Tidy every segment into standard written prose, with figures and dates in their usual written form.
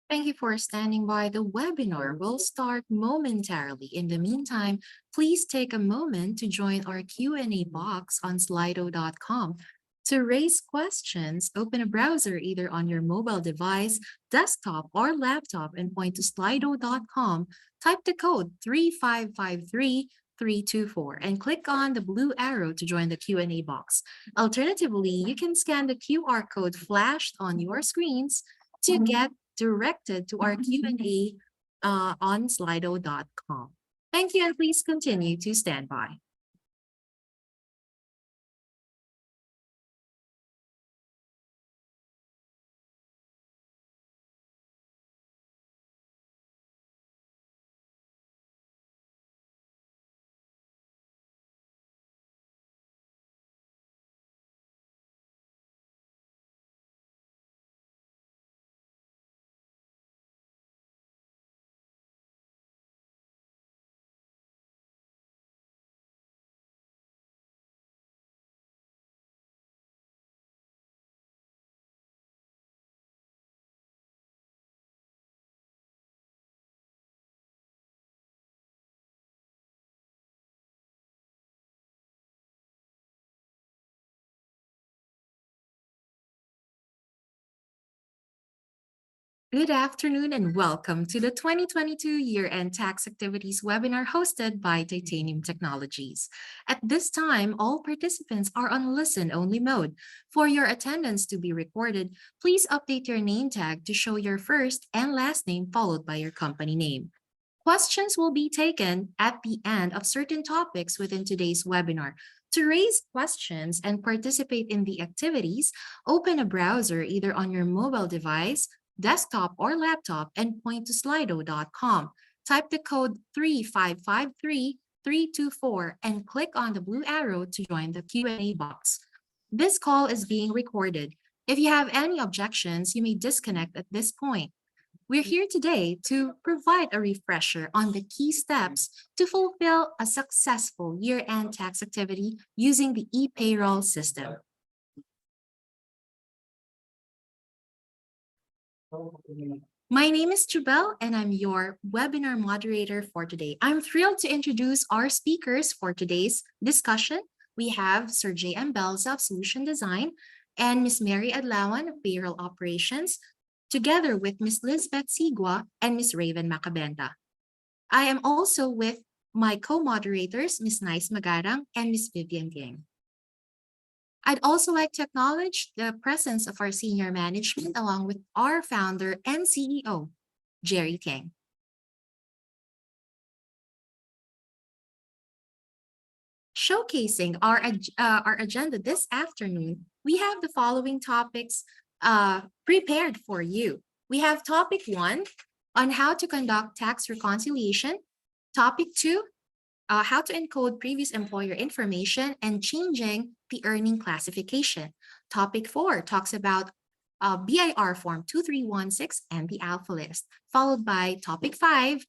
Thank you for standing by. The webinar will start momentarily. In the meantime, please take a moment to join our Q&A box on slido.com. To raise questions, open a browser either on your mobile device, desktop, or laptop and point to slido.com. Type the code 3553324 and click on the blue arrow to join the Q&A box. Alternatively, you can scan the QR code flashed on your screens to get directed to our Q&A on slido.com. Thank you, and please continue to stand by. Good afternoon and welcome to the 2022 Year-End Tax Activities Webinar hosted by Titanium Technologies. At this time, all participants are on listen-only mode. For your attendance to be recorded, please update your name tag to show your first and last name followed by your company name. Questions will be taken at the end of certain topics within today's webinar. To raise questions and participate in the activities, open a browser either on your mobile device, desktop, or laptop and point to slido.com. Type the code 3553324 and click on the blue arrow to join the Q&A box. This call is being recorded. If you have any objections, you may disconnect at this point. We're here today to provide a refresher on the key steps to fulfill a successful year-end tax activity using the ePayroll system. My name is Jubel and I'm your webinar moderator for today. I'm thrilled to introduce our speakers for today's discussion. We have Sir J.M. Belza of Solution Design and Ms. Mary Adlawan of Payroll Operations, together with Ms. Lisbeth Sigua and Ms. Raven Macabenta. I am also with my co-moderators, Ms. Nice Magarang and Ms. Vivian Ging. I'd also like to acknowledge the presence of our senior management along with our founder and CEO, Jerry King. Showcasing our agenda this afternoon, we have the following topics prepared for you. We have topic 1 on how to conduct tax reconciliation. Topic 2, how to encode previous employer information and changing the earning classification. Topic 4 talks about BIR Form 2316 and the Alpha List, followed by topic 5,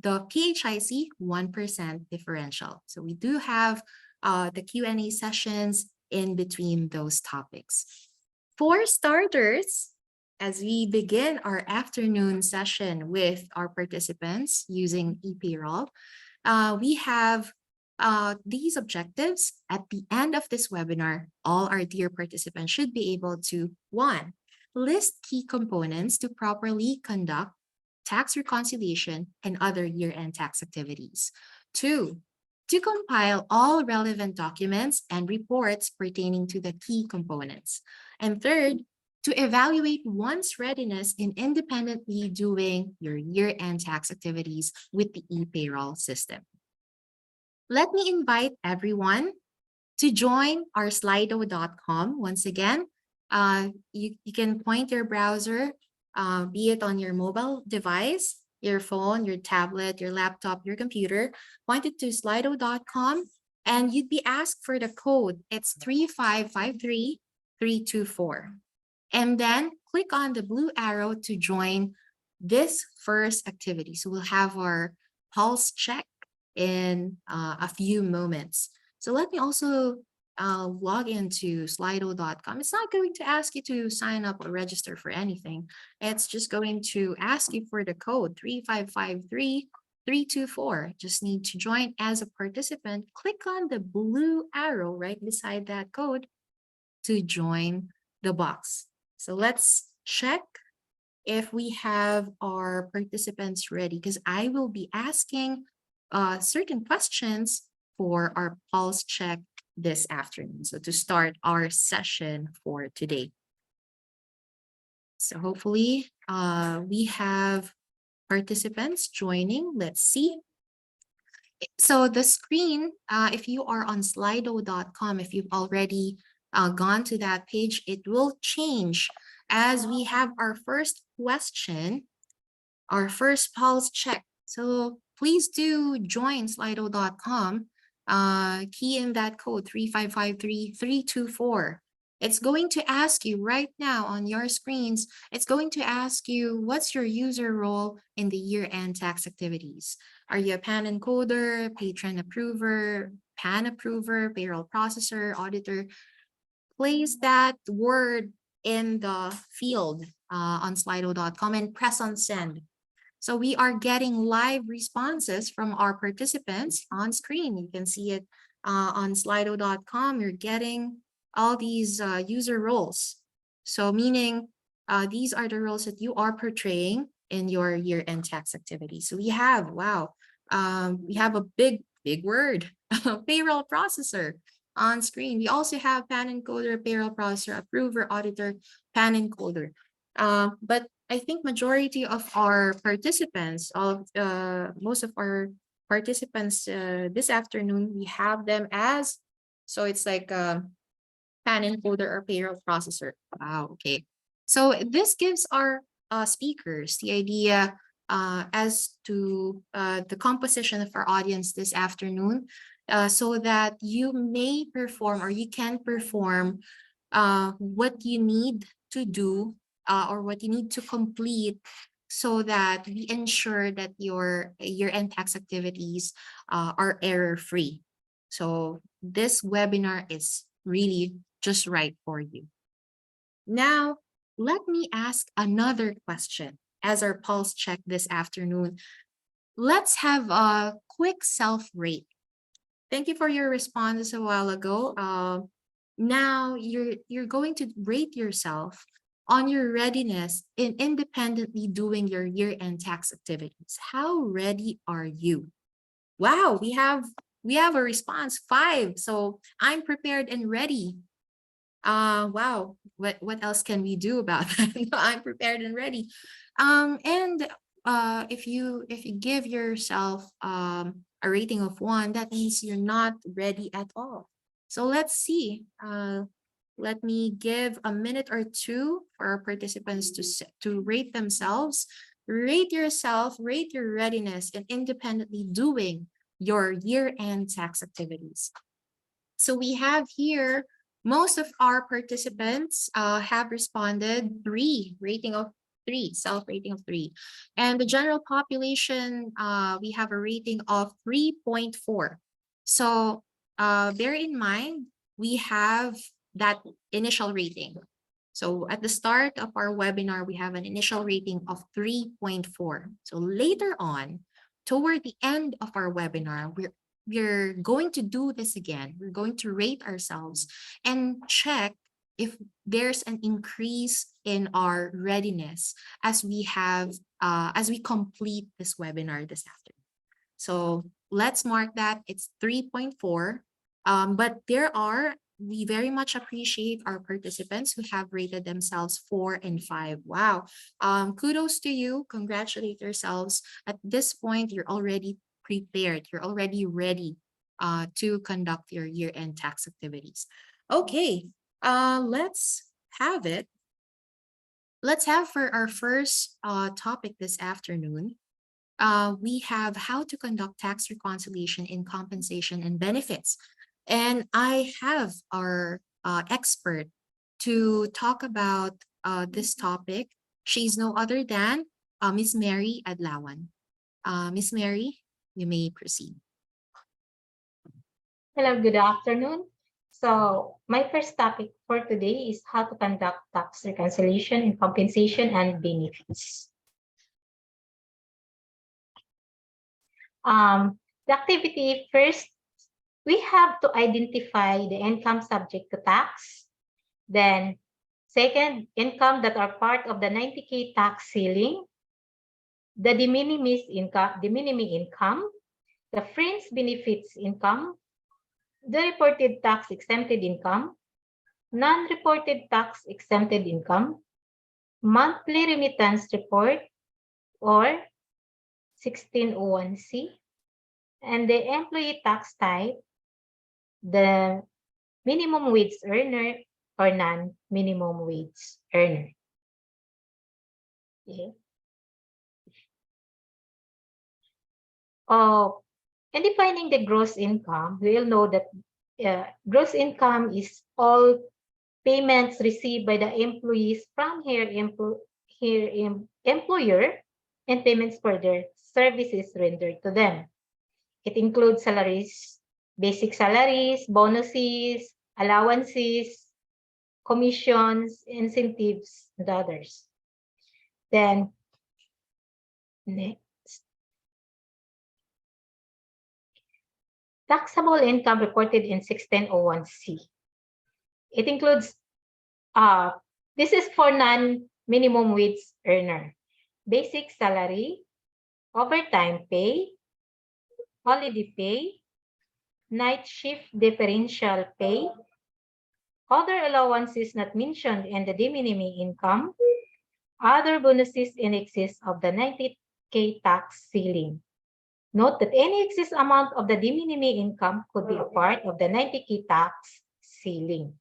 the PHIC 1% differential. So we do have the Q&A sessions in between those topics. For starters, as we begin our afternoon session with our participants using ePayroll, we have these objectives. At the end of this webinar, all our dear participants should be able to 1, list key components to properly conduct tax reconciliation and other year-end tax activities. 2, to compile all relevant documents and reports pertaining to the key components. And 3rd, to evaluate one's readiness in independently doing your year-end tax activities with the ePayroll system. Let me invite everyone to join our slido.com. Once again, you can point your browser, be it on your mobile device, your phone, your tablet, your laptop, your computer, point it to slido.com, and you'd be asked for the code. It's 3553324. And then click on the blue arrow to join this first activity. So we'll have our pulse check in a few moments. So let me also log into slido.com, it's not going to ask you to sign up or register for anything. It's just going to ask you for the code 3553324. Just need to join as a participant. Click on the blue arrow right beside that code to join the box. So let's check if we have our participants ready, because I will be asking certain questions for our pulse check this afternoon. So to start our session for today. So hopefully we have participants joining. Let's see. So the screen, if you are on slido.com, if you've already gone to that page, it will change as we have our first question, our first pulse check. So please do join slido.com. Key in that code 3553324. It's going to ask you right now on your screens, it's going to ask you what's your user role in the year-end tax activities. Are you a PAN encoder, patron approver, PAN approver, payroll processor, auditor? Place that word in the field on slido.com and press on send. So we are getting live responses from our participants on screen. You can see it on slido.com. You're getting all these user roles. So meaning these are the roles that you are portraying in your year-end tax activity. So we have, wow, we have a big word, payroll processor on screen. We also have PAN encoder, payroll processor, approver, auditor, PAN encoder. But I think majority of our participants, most of our participants this afternoon, we have them as, so it's like PAN encoder or payroll processor. Wow, okay. So this gives our speakers the idea as to the composition of our audience this afternoon, so that you may perform or you can perform what you need to do or what you need to complete so that we ensure that your year-end tax activities are error-free. So this webinar is really just right for you. Now, let me ask another question as our pulse check this afternoon. Let's have a quick self-rate. Thank you for your responses a while ago. Now you're going to rate yourself on your readiness in independently doing your year-end tax activities. How ready are you? Wow, we have a response 5. So I'm prepared and ready. Wow, what else can we do about that? I'm prepared and ready. And if you give yourself a rating of 1, that means you're not ready at all. So let's see. Let me give a minute or two for our participants to rate themselves. Rate yourself, rate your readiness in independently doing your year-end tax activities. So we have here, most of our participants have responded 3, rating of 3, self-rating of 3. And the general population, we have a rating of 3.4. So bear in mind, we have that initial rating. So at the start of our webinar, we have an initial rating of 3.4. So later on, toward the end of our webinar, we're going to do this again. We're going to rate ourselves and check if there's an increase in our readiness as we complete this webinar this afternoon. So let's mark that it's 3.4. But we very much appreciate our participants who have rated themselves 4 and 5. Wow. Kudos to you. Congratulate yourselves. At this point, you're already prepared. You're already ready to conduct your year-end tax activities. Okay, let's have it. Let's have for our first topic this afternoon. We have how to conduct tax reconciliation in compensation and benefits. And I have our expert to talk about this topic. She's no other than Miss Mary Adlawan. Miss Mary, you may proceed. Hello, good afternoon. So my first topic for today is how to conduct tax reconciliation and compensation and benefits. The activity first, we have to identify the income subject to tax. Then second, income that are part of the 90K tax ceiling, the de minimis income, the fringe benefits income, the reported tax exempted income, non-reported tax exempted income, monthly remittance report or 1601C, and the employee tax type, the minimum wage earner or non-minimum wage earner. Okay. And defining the gross income, we'll know that gross income is all payments received by the employees from employer and payments for their services rendered to them. It includes salaries, basic salaries, bonuses, allowances, commissions, incentives, and others. Then, next. Taxable income reported in 1601C. It includes, this is for non-minimum wage earner, basic salary, overtime pay, holiday pay, night shift differential pay, other allowances not mentioned in the de minimis income, other bonuses in excess of the 90K tax ceiling. Note that any excess amount of the de minimis income could be a part of the 90K tax ceiling.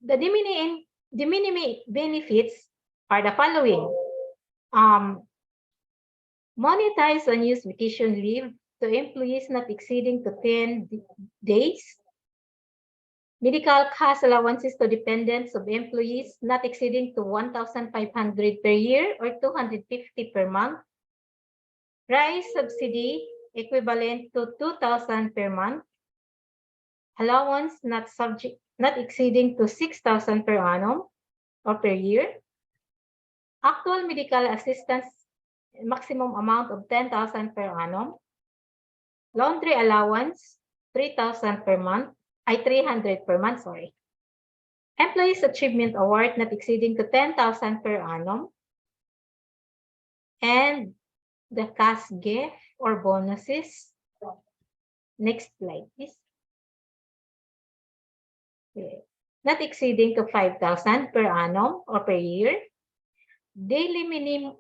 The de minimis benefits are the following. Monetize unused vacation leave to employees not exceeding to 10 days. Medical cost allowances to dependents of employees not exceeding to 1,500 per year or 250 per month. Rice subsidy equivalent to 2,000 per month. Allowance not exceeding to 6,000 per annum or per year. Actual medical assistance maximum amount of 10,000 per annum. Laundry allowance 3,000 per month. 300 per month, sorry. Employees Achievement Award not exceeding to 10,000 per annum. And the cash gift or bonuses. Next slide, please. Okay. Not exceeding to 5,000 per annum or per year. Daily meal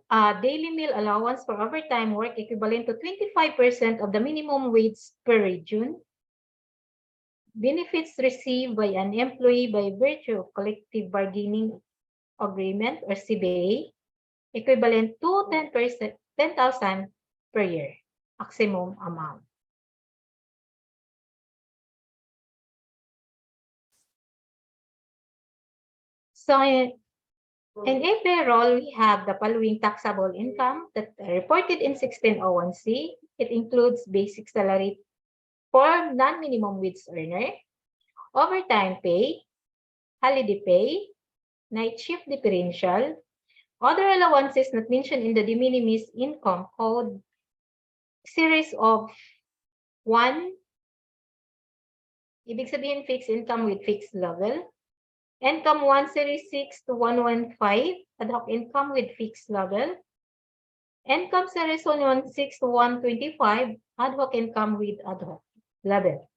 allowance for overtime work equivalent to 25% of the minimum wage per region. Benefits received by an employee by virtue of collective bargaining agreement or CBA equivalent to 10,000 per year, maximum amount. So in ePayroll, we have the following taxable income that are reported in 1601C. It includes basic salary for non-minimum wage earner, overtime pay, holiday pay, night shift differential, other allowances not mentioned in the de minimis income code series of 1, ibig sabihin fixed income with fixed level, income 1 series 6 to 115, ad hoc income with fixed level, income series 116 to 125, ad hoc income with ad hoc level.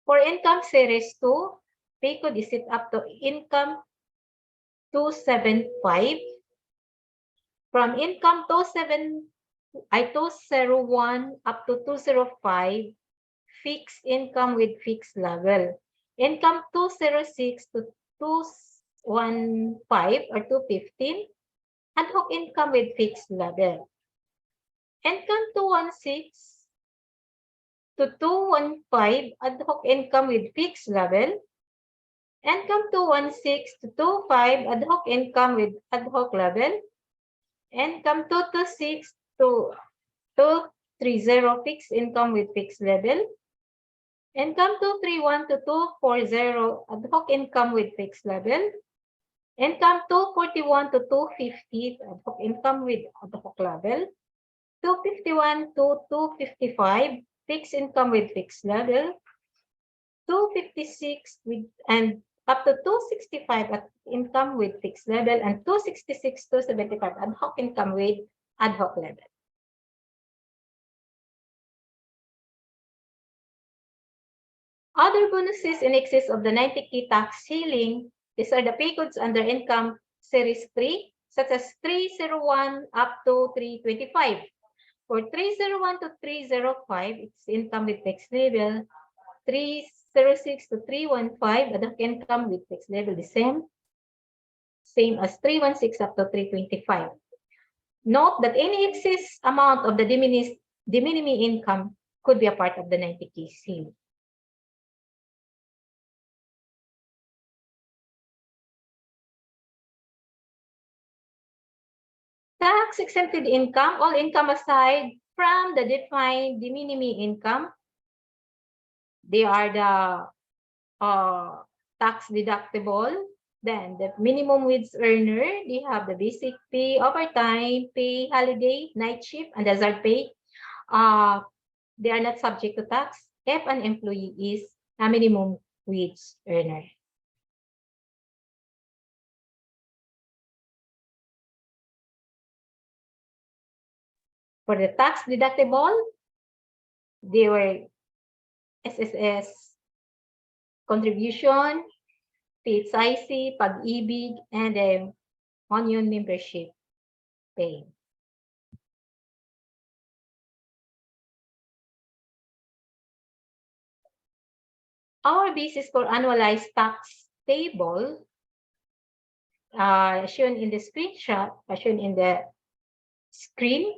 For income series 2, pay code is set up to income 275. From income 201 up to 205, fixed income with fixed level. Income 206 to 215 or 215, ad hoc income with fixed level. Income 216 to 215, ad hoc income with fixed level. Income 216 to 25, ad hoc income with ad hoc level. Income 226 to 230, fixed income with fixed level. Income 231 to 240, ad hoc income with fixed level. Income 241 to 250, ad hoc income with ad hoc level. 251 to 255, fixed income with fixed level. 256 with and up to 265 at income with fixed level, and 266 to 75 ad hoc income with ad hoc level. Other bonuses in excess of the 90K tax ceiling, these are the pay codes under income series 3, such as 301 up to 325. For 301 to 305, it's income with fixed level. 306 to 315, ad hoc income with fixed level, the same as 316 up to 325. Note that any excess amount of the de minimis income could be a part of the 90K ceiling. Tax-exempted income, all income aside from the defined de minimis income, they are the tax deductible. Then the minimum wage earner, they have the basic pay, overtime pay, holiday, night shift, and hazard pay. They are not subject to tax if an employee is a minimum wage earner. For the tax deductible, they were SSS contribution, PHIC, Pag-ibig, and then union membership pay. Our basis for annualized tax table, shown in the screenshot, shown in the screen.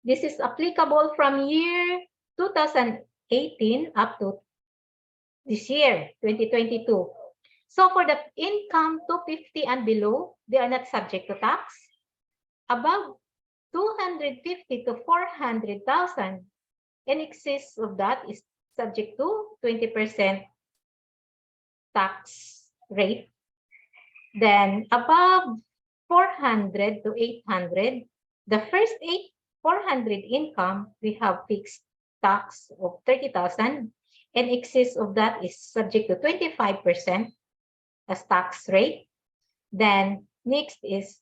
This is applicable from year 2018 up to this year, 2022. So for the income 250 and below, they are not subject to tax. Above 250 to 400,000, in excess of that is subject to 20% tax rate. Then above 400 to 800, the first 400 income, we have fixed tax of 30,000. In excess of that is subject to 25% as tax rate. Then next is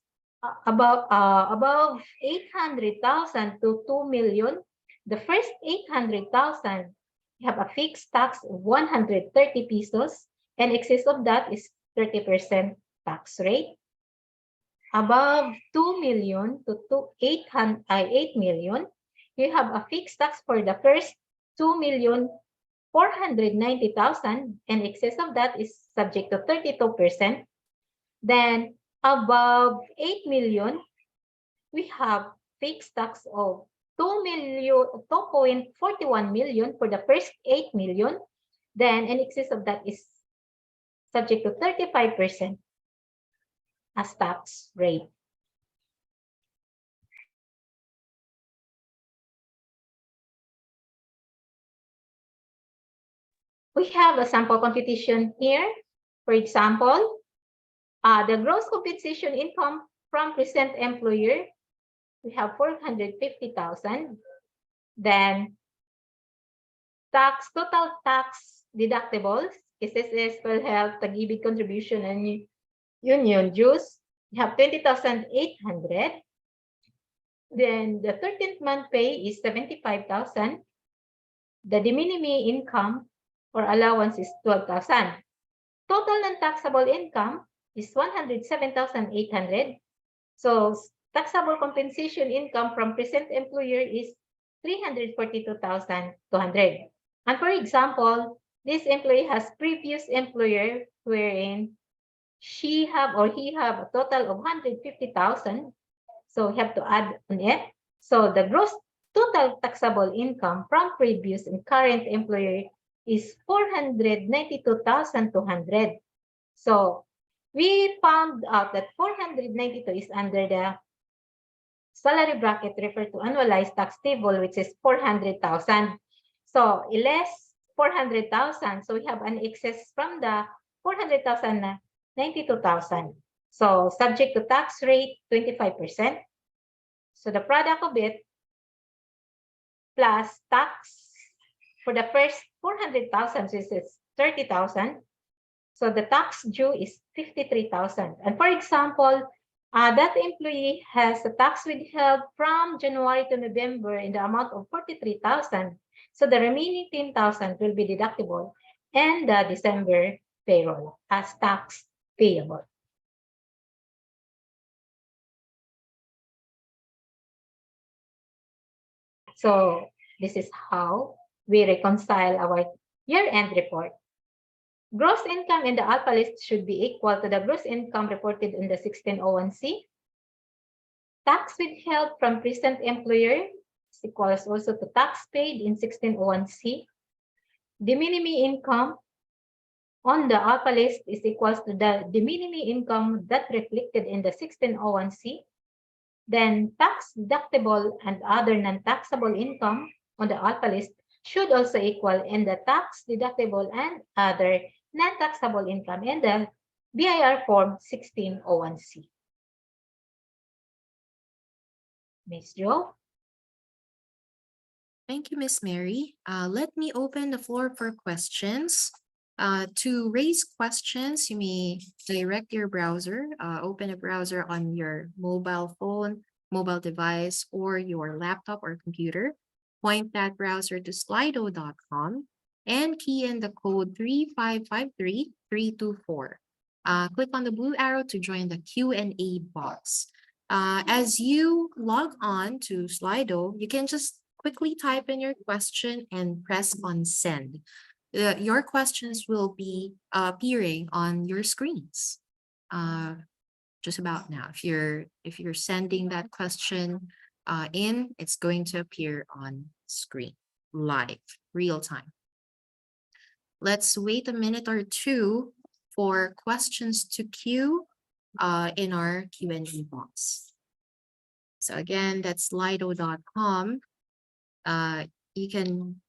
above 800,000 to 2 million. The first 800,000, you have a fixed tax of 130 pesos. And excess of that is 30% tax rate. Above 2 million to 8 million, you have a fixed tax for the first 2,490,000, and excess of that is subject to 32%. Then above 8 million, we have fixed tax of 2.41 million for the first 8 million. Then in excess of that is subject to 35% as tax rate. We have a sample computation here. For example, the gross compensation income from present employer, we have 450,000. Then total tax deductibles, SSS, health, Pag-ibig contribution, and union dues, we have 20,800. Then the 13th month pay is 75,000. The de minimis income or allowance is 12,000. Total non-taxable income is 107,800. So taxable compensation income from present employer is 342,200. And for example, this employee has previous employer wherein he have a total of 150,000. So we have to add on it. So the gross total taxable income from previous and current employer is 492,200. So we found out that 492 is under the salary bracket referred to annualized tax table, which is 400,000. So less 400,000. So we have an excess from the 400,000 na 92,000. So subject to tax rate 25%. So the product of it plus tax for the first 400,000, so this is 30,000. So the tax due is 53,000. And for example, that employee has a tax withheld from January to November in the amount of 43,000. So the remaining 10,000 will be deductible and the December payroll as tax payable. So this is how we reconcile our year-end report. Gross income in the alpha list should be equal to the gross income reported in the 1601C. Tax withheld from present employer is equals also to tax paid in 1601C. De minimis income on the alpha list is equals to the de minimis income that reflected in the 1601C. Then tax deductible and other non-taxable income on the alpha list should also equal in the tax deductible and other non-taxable income in the BIR form 1601C. Ms. Jo? Thank you, Miss Mary. Let me open the floor for questions. To raise questions, you may direct your browser, open a browser on your mobile phone, mobile device, or your laptop or computer. Point that browser to slido.com and key in the code 3553324. Click on the blue arrow to join the Q&A box. As you log on to Slido, you can just quickly type in your question and press on send. Your questions will be appearing on your screens just about now. If you're sending that question in, it's going to appear on screen live, real time. Let's wait a minute or two for questions to queue in our Q&A box. So again, that's slido.com. You can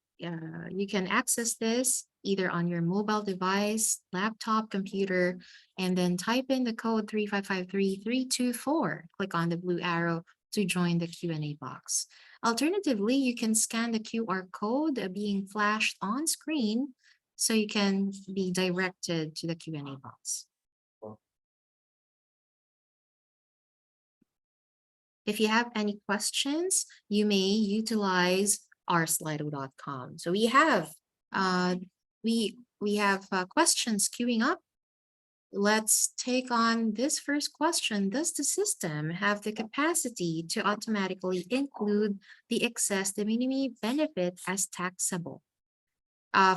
access this either on your mobile device, laptop, computer, and then type in the code 3553324. Click on the blue arrow to join the Q&A box. Alternatively, you can scan the QR code being flashed on screen so you can be directed to the Q&A box. If you have any questions, you may utilize our slido.com. So we have questions queuing up. Let's take on this first question. Does the system have the capacity to automatically include the excess de minimis benefit as taxable?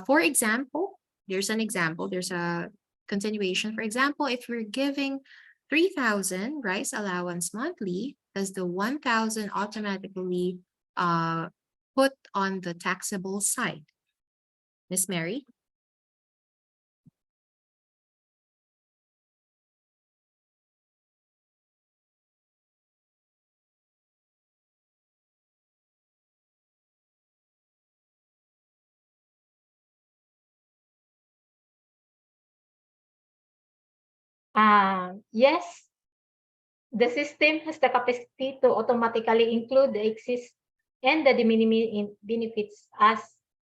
For example, there's a continuation. For example, if we're giving 3,000 rice allowance monthly, does the 1,000 automatically put on the taxable side? Miss Mary? Yes, the system has the capacity to automatically include the excess and the de minimis benefits as,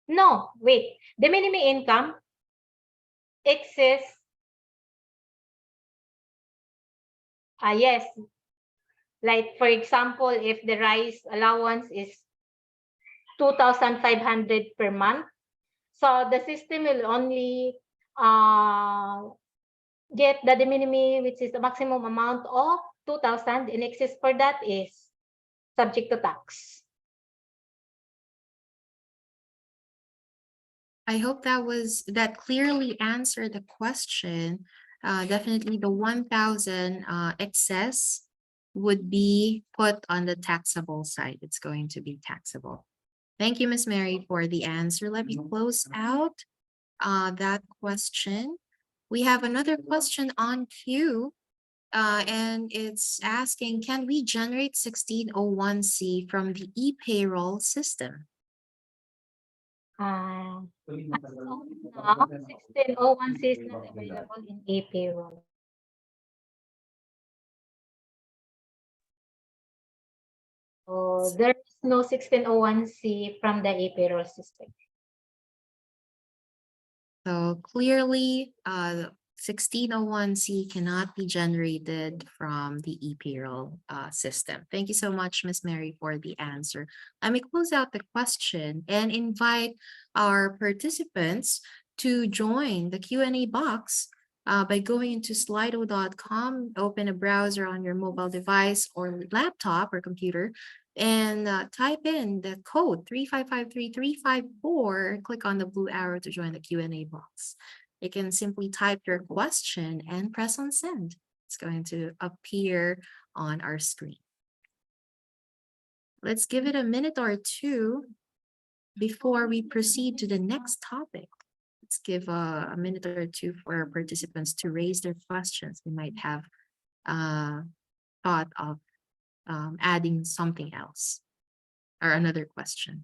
no, wait, de minimis income, excess, yes, like for example, if the rice allowance is 2,500 per month, so the system will only get the de minimis, which is the maximum amount of 2,000, in excess for that is subject to tax. I hope that clearly answered the question. Definitely the 1,000 excess would be put on the taxable side. It's going to be taxable. Thank you, Miss Mary, for the answer. Let me close out that question. We have another question on queue, and it's asking, can we generate 1601C from the ePayroll system? As of now, 1601C is not available in ePayroll. So there is no 1601C from the ePayroll system. So clearly, 1601C cannot be generated from the ePayroll system. Thank you so much, Ms. Mary, for the answer. Let me close out the question and invite our participants to join the Q&A box by going into slido.com, open a browser on your mobile device or laptop or computer, and type in the code 3553354. Click on the blue arrow to join the Q&A box. You can simply type your question and press on send. It's going to appear on our screen. Let's give it a minute or two before we proceed to the next topic. Let's give a minute or two for our participants to raise their questions. We might have thought of adding something else or another question.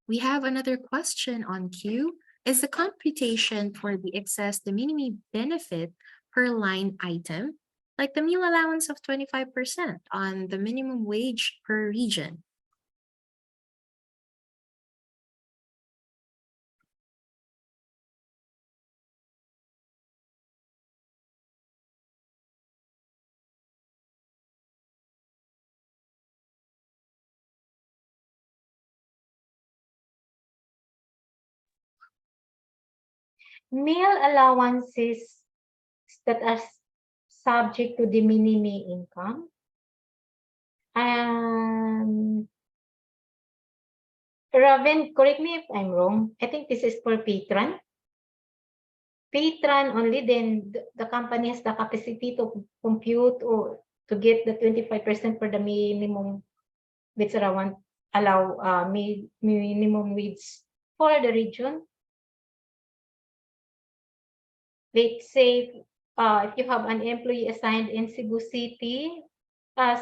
We have another question on queue. Is the computation for the excess de minimis benefit per line item, like the meal allowance of 25% on the minimum wage per region? Meal allowances that are subject to de minimis income. Raven, correct me if I'm wrong. I think this is for patron. Patron only, then the company has the capacity to compute or to get the 25% for the minimum, which around allow minimum wage for the region. Let's say if you have an employee assigned in Cebu City has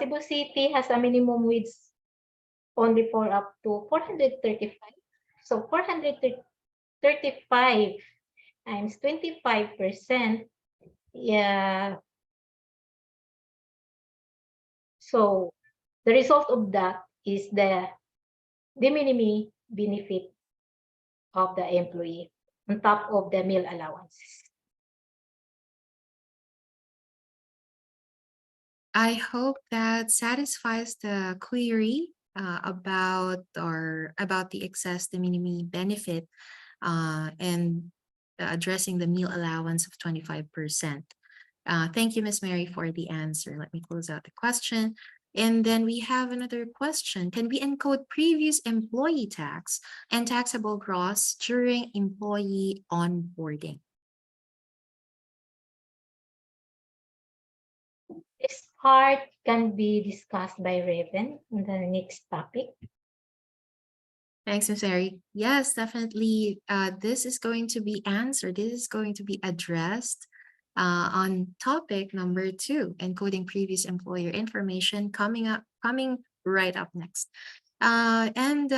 a minimum wage only for up to 435. So 435 times 25%. Yeah. So the result of that is the de minimis benefit of the employee on top of the meal allowances. I hope that satisfies the query about the excess de minimis benefit and addressing the meal allowance of 25%. Thank you, Ms. Mary, for the answer. Let me close out the question. And then we have another question. Can we encode previous employee tax and taxable gross during employee onboarding? This part can be discussed by Raven in the next topic. Thanks, Ms. Mary. Yes, definitely. This is going to be answered. This is going to be addressed on topic number 2, encoding previous employer information, coming right up next. And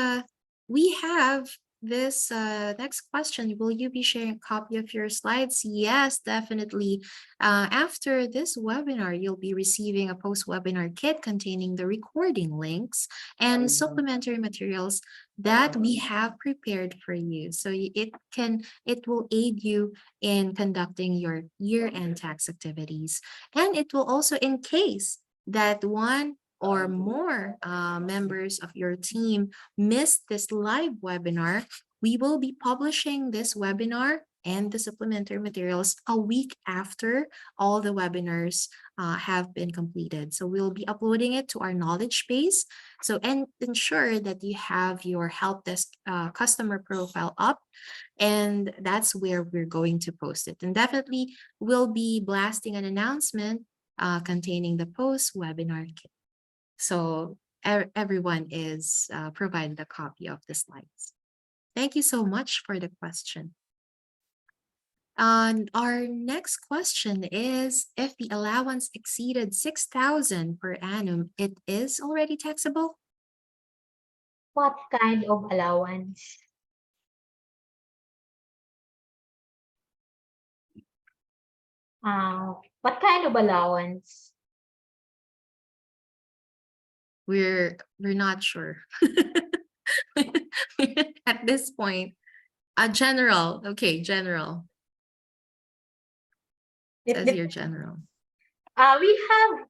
we have this next question. Will you be sharing a copy of your slides? Yes, definitely. After this webinar, you'll be receiving a post-webinar kit containing the recording links and supplementary materials that we have prepared for you. So it will aid you in conducting your year-end tax activities. And it will also, in case that one or more members of your team missed this live webinar, we will be publishing this webinar and the supplementary materials a week after all the webinars have been completed. So we'll be uploading it to our knowledge base. So and ensure that you have your help desk customer profile up, and that's where we're going to post it. And definitely we'll be blasting an announcement containing the post webinar kit. So everyone is provided a copy of the slides. Thank you so much for the question. And our next question is, if the allowance exceeded 6,000 per annum, it is already taxable? What kind of allowance? What kind of allowance? We're not sure. At this point. General. Okay, general. Says your general. We have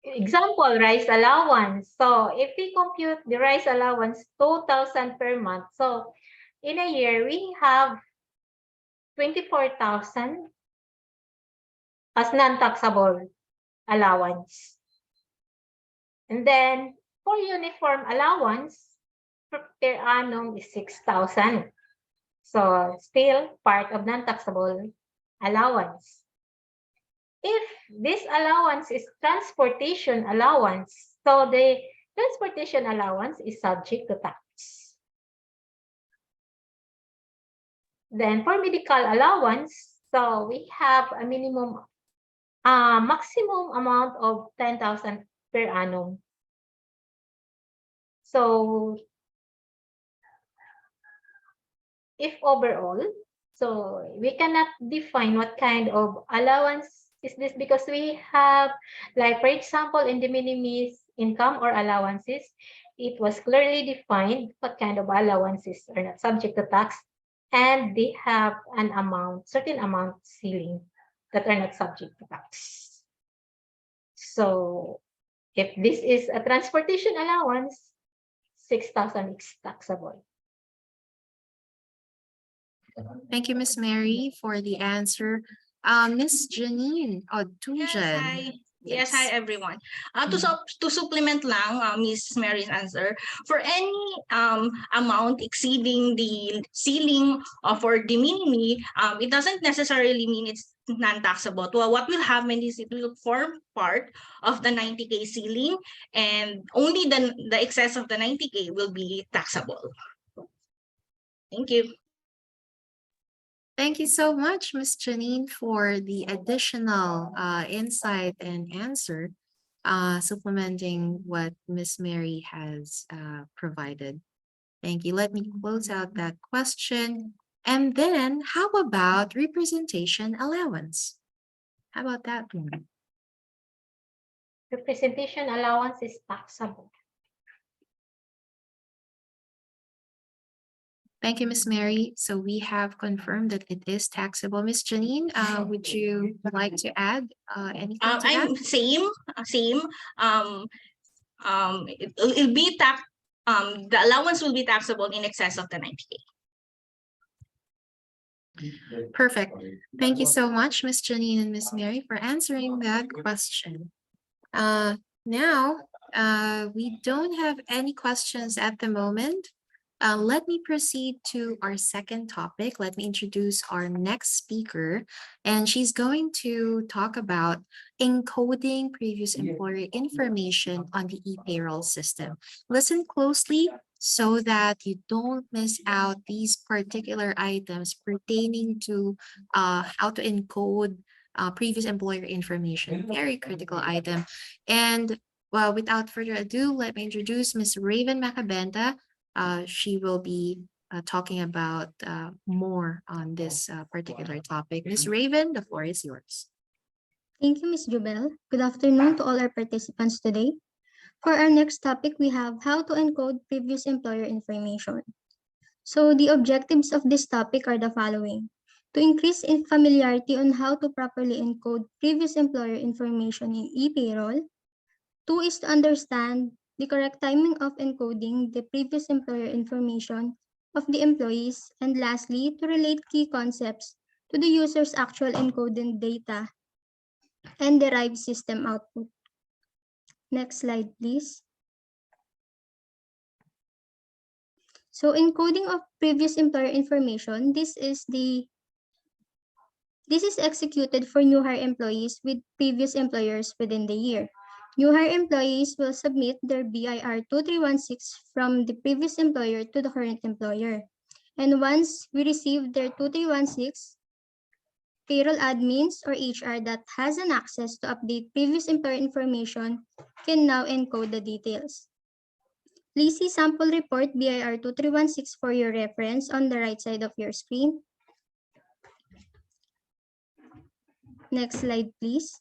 example, rice allowance. So if we compute the rice allowance 2,000 per month, so in a year we have 24,000 as non-taxable allowance. And then for uniform allowance, per annum is 6,000. So still part of non-taxable allowance. If this allowance is transportation allowance, so the transportation allowance is subject to tax. Then for medical allowance, so we have a maximum amount of 10,000 per annum. So if overall, so we cannot define what kind of allowance is this, because we have, like for example, in the minimis income or allowances, it was clearly defined what kind of allowances are not subject to tax, and they have an amount, certain amount ceiling that are not subject to tax. So if this is a transportation allowance, 6,000 is taxable. Thank you, Miss Mary, for the answer. Miss Janine Tujan. Yes, hi everyone. To supplement lang Miss Mary's answer, for any amount exceeding the ceiling for de minimis, it doesn't necessarily mean it's non-taxable. Well, what will happen is it will form part of the 90K ceiling, and only the excess of the 90K will be taxable. Thank you. Thank you so much, Miss Janine, for the additional insight and answer, supplementing what Miss Mary has provided. Thank you. Let me close out that question. And then how about representation allowance? How about that one? Representation allowance is taxable. Thank you, Miss Mary. So we have confirmed that it is taxable. Miss Janine, would you like to add anything to that? I'm same. It'll be tax. The allowance will be taxable in excess of the 90K. Perfect. Thank you so much, Miss Janine and Miss Mary, for answering that question. Now, we don't have any questions at the moment. Let me proceed to our second topic. Let me introduce our next speaker, and she's going to talk about encoding previous employer information on the ePayroll system. Listen closely so that you don't miss out these particular items pertaining to how to encode previous employer information. Very critical item. And well, without further ado, let me introduce Ms. Raven Macabenta. She will be talking about more on this particular topic. Ms. Raven, the floor is yours. Thank you, Ms. Jubel. Good afternoon to all our participants today. For our next topic, we have how to encode previous employer information. So the objectives of this topic are the following: to increase in familiarity on how to properly encode previous employer information in ePayroll. 2 is to understand the correct timing of encoding the previous employer information of the employees, and lastly, to relate key concepts to the user's actual encoded data and derive system output. Next slide, please. So encoding of previous employer information, this is executed for new hire employees with previous employers within the year. New hire employees will submit their BIR 2316 from the previous employer to the current employer. And once we receive their 2316, payroll admins or HR that has an access to update previous employer information can now encode the details. Please see sample report BIR 2316 for your reference on the right side of your screen. Next slide, please.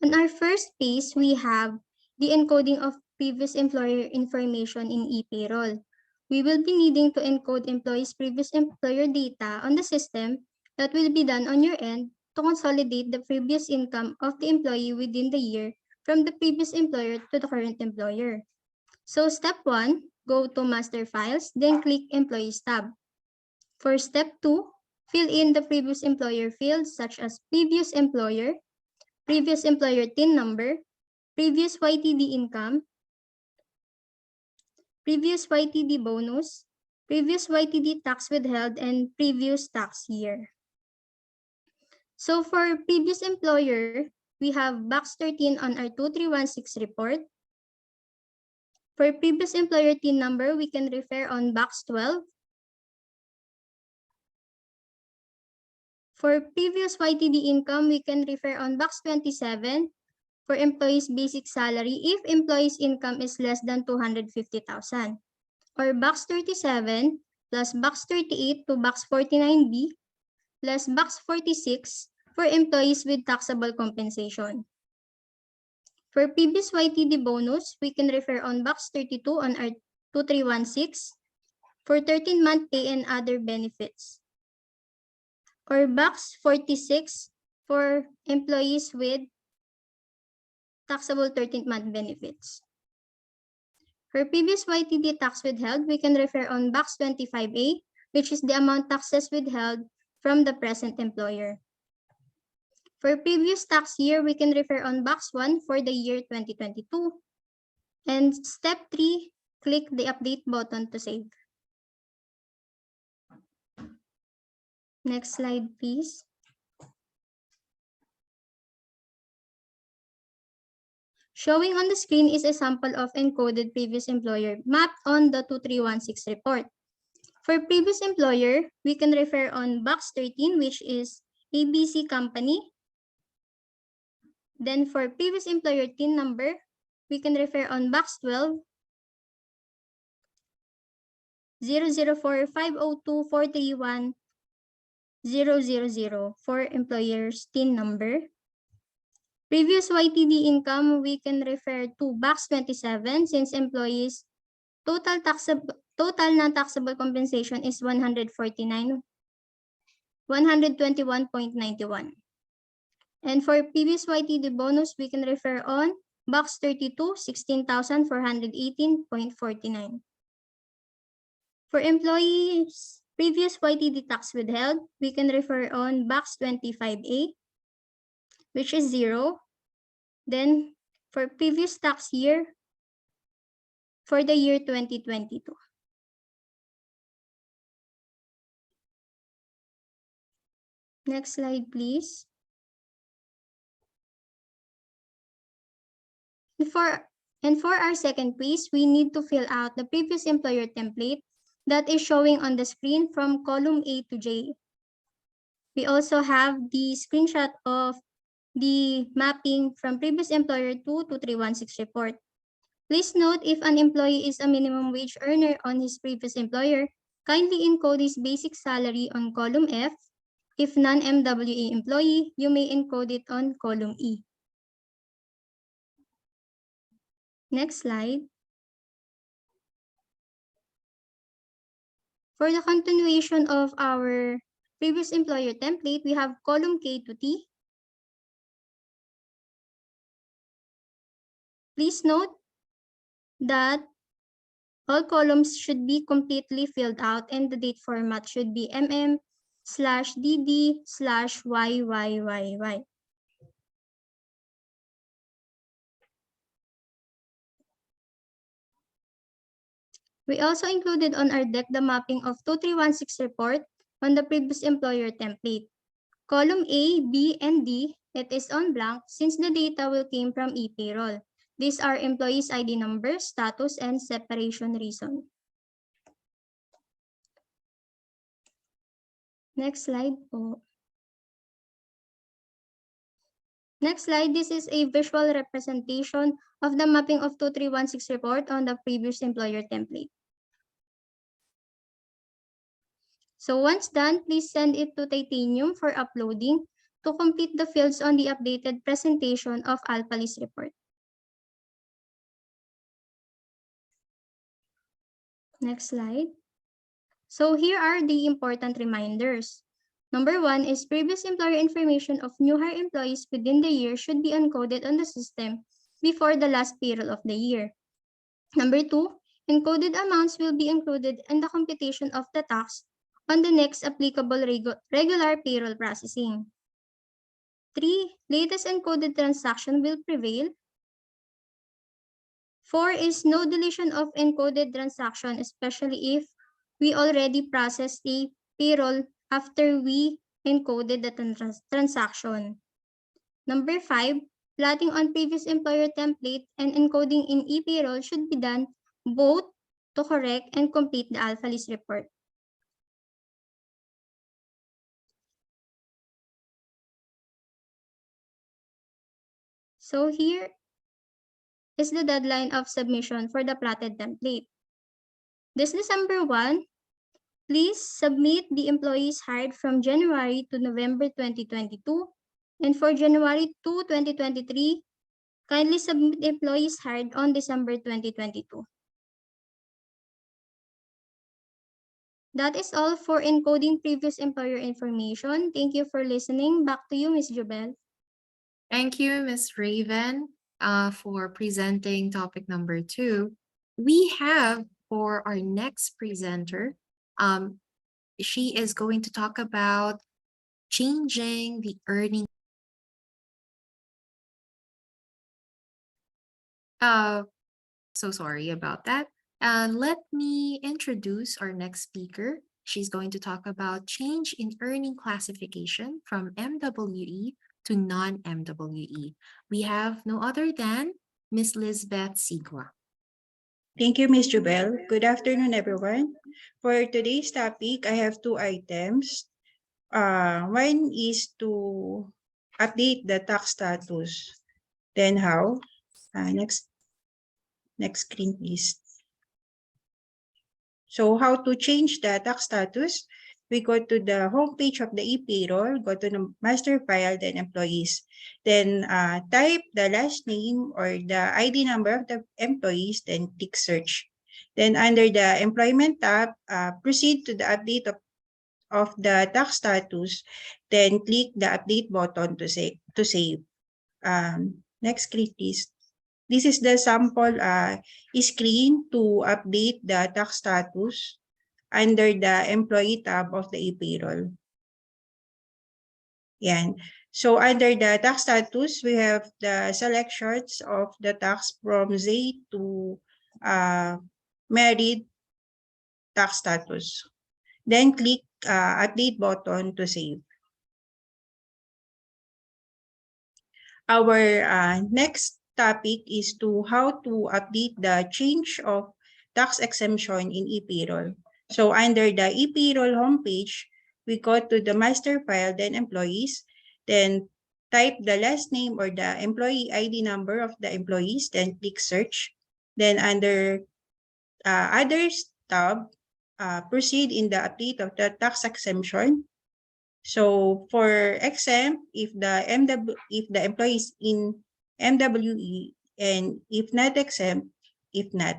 On our first page, we have the encoding of previous employer information in ePayroll. We will be needing to encode employees' previous employer data on the system that will be done on your end to consolidate the previous income of the employee within the year from the previous employer to the current employer. So step 1, go to Master Files, then click Employees tab. For step 2, fill in the previous employer fields such as previous employer TIN number, previous YTD income, previous YTD bonus, previous YTD tax withheld, and previous tax year. So for previous employer, we have box 13 on our 2316 report. For previous employer TIN number, we can refer on box 12. For previous YTD income, we can refer on box 27 for employees' basic salary if employees' income is less than 250,000. Or box 37 plus box 38 to box 49B plus box 46 for employees with taxable compensation. For previous YTD bonus, we can refer on box 32 on our 2316 for 13-month pay and other benefits. Or box 46 for employees with taxable 13th month benefits. For previous YTD tax withheld, we can refer on box 25A, which is the amount taxes withheld from the present employer. For previous tax year, we can refer on box 1 for the year 2022. And step 3, click the update button to save. Next slide, please. Showing on the screen is a sample of encoded previous employer mapped on the 2316 report. For previous employer, we can refer on box 13, which is ABC company. Then for previous employer TIN number, we can refer on box 12, 004-502-431-000 for employer's TIN number. Previous YTD income, we can refer to box 27 since employees' total non-taxable compensation is 121.91. And for previous YTD bonus, we can refer on box 32, 16,418.49. For employees' previous YTD tax withheld, we can refer on box 25A, which is 0. Then for previous tax year, for the year 2022. Next slide, please. And for our second quiz, we need to fill out the previous employer template that is showing on the screen from column A to J. We also have the screenshot of the mapping from previous employer to 2316 report. Please note if an employee is a minimum wage earner on his previous employer, kindly encode his basic salary on column F. If non-MWA employee, you may encode it on column E. Next slide. For the continuation of our previous employer template, we have column K to T. Please note that all columns should be completely filled out and the date format should be mm/dd/YYYY. We also included on our deck the mapping of 2316 report on the previous employer template. Column A, B, and D, it is on blank since the data will came from ePayroll. These are employees' ID number, status, and separation reason. Next slide po. Next slide, this is a visual representation of the mapping of 2316 report on the previous employer template. So once done, please send it to Titanium for uploading to complete the fields on the updated presentation of Alphalis report. Next slide. So here are the important reminders. Number 1 is previous employer information of new hire employees within the year should be encoded on the system before the last payroll of the year. Number 2, encoded amounts will be included in the computation of the tax on the next applicable regular payroll processing. 3, latest encoded transaction will prevail. 4 is no deletion of encoded transaction, especially if we already processed a payroll after we encoded the transaction. Number 5, plotting on previous employer template and encoding in ePayroll should be done both to correct and complete the Alphalis report. So here is the deadline of submission for the plotted template. This December 1, please submit the employees hired from January to November 2022. And for January 2, 2023, kindly submit employees hired on December 2022. That is all for encoding previous employer information. Thank you for listening. Back to you, Ms. Jubel. Thank you, Ms. Raven, for presenting topic number 2. We have for our next presenter, she is going to talk about changing the earning. So sorry about that. Let me introduce our next speaker. She's going to talk about change in earning classification from MWE to non-MWE. We have no other than Ms. Lizbeth Sigua. Thank you, Ms. Jubel. Good afternoon, everyone. For today's topic, I have 2 items. One is to update the tax status. Then how? Next screen, please. So how to change the tax status? We go to the homepage of the ePayroll, go to the master file, then employees. Then type the last name or the ID number of the employees, then click search. Then under the employment tab, proceed to the update of the tax status, then click the update button to save. Next screen, please. This is the sample screen to update the tax status under the employee tab of the ePayroll. Yan. So under the tax status, we have the selections of the tax from Z to married tax status. Then click update button to save. Our next topic is to how to update the change of tax exemption in ePayroll. So under the ePayroll homepage, we go to the master file, then employees, then type the last name or the employee ID number of the employees, then click search. Then under others tab, proceed in the update of the tax exemption. So for exempt, if the employee is in MWE, and if not exempt, if not.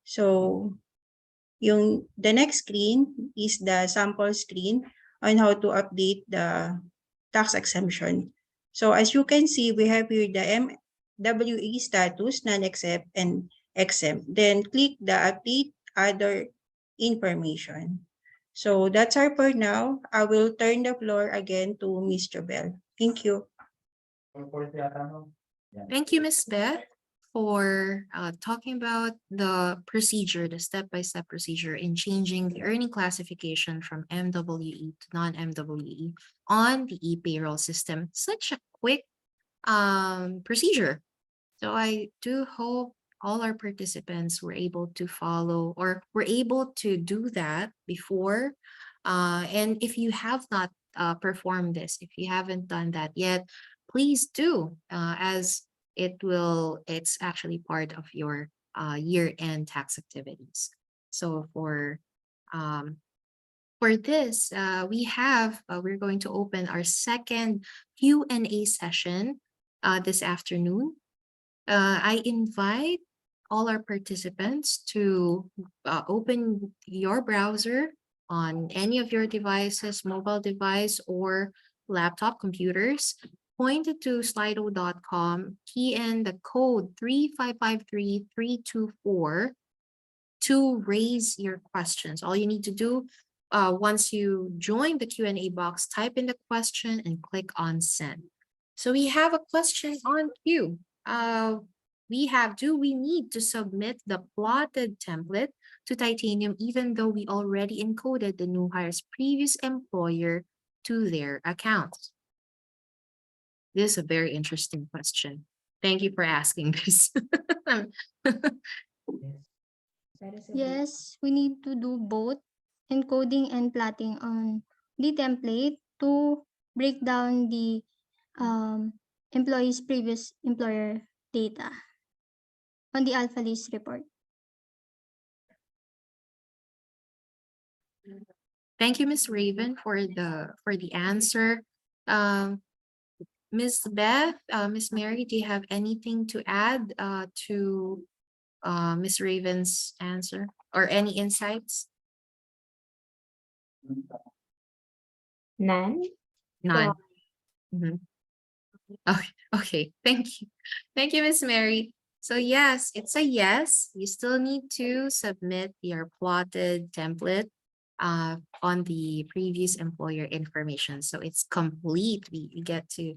So the next screen is the sample screen on how to update the tax exemption. So as you can see, we have here the WE status, non-exempt, and exempt. Then click the update other information. So that's all for now. I will turn the floor again to Ms. Jobel. Thank you. Thank you, Ms. Beth, for talking about the procedure, the step-by-step procedure in changing the earning classification from MWE to non-MWE on the ePayroll system. Such a quick procedure. So I do hope all our participants were able to follow or were able to do that before. And if you have not performed this, if you haven't done that yet, please do, as it's actually part of your year-end tax activities. So for this, we're going to open our second Q&A session this afternoon. I invite all our participants to open your browser on any of your devices, mobile device or laptop computers. Point it to slido.com, key in the code 3553324 to raise your questions. All you need to do once you join the Q&A box, type in the question and click on send. So we have a question on queue. Do we need to submit the plotted template to Titanium even though we already encoded the new hire's previous employer to their account? This is a very interesting question. Thank you for asking this. Yes, we need to do both encoding and plotting on the template to break down the employee's previous employer data on the alpha list report. Thank you, Ms. Raven, for the answer. Ms. Beth, Ms. Mary, do you have anything to add to Ms. Raven's answer or any insights? None. None. Mhm. Okay, thank you. Thank you, Ms. Mary. So yes, it's a yes. You still need to submit your plotted template on the previous employer information. So it's complete. We get to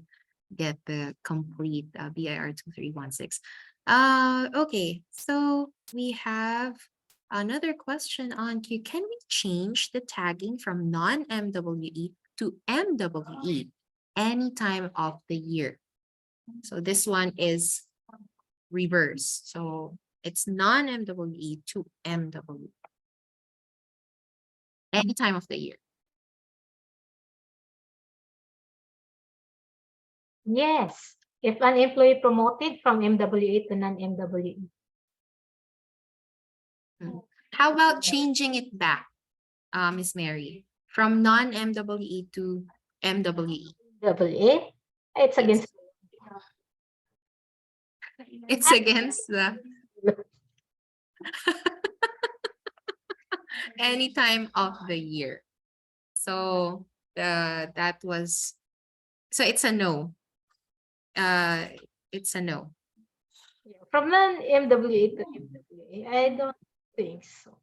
get the complete BIR 2316. Okay, so we have another question on queue. Can we change the tagging from non-MWE to MWE any time of the year? So this one is reverse. So it's non-MWE to MWE any time of the year. Yes. If an employee promoted from MWE to non-MWE. How about changing it back, Miss Mary, from non-MWE to MWE? WA, it's against It's against the any time of the year. So it's a no. It's a no. from non-MWE to MWE. I don't think so.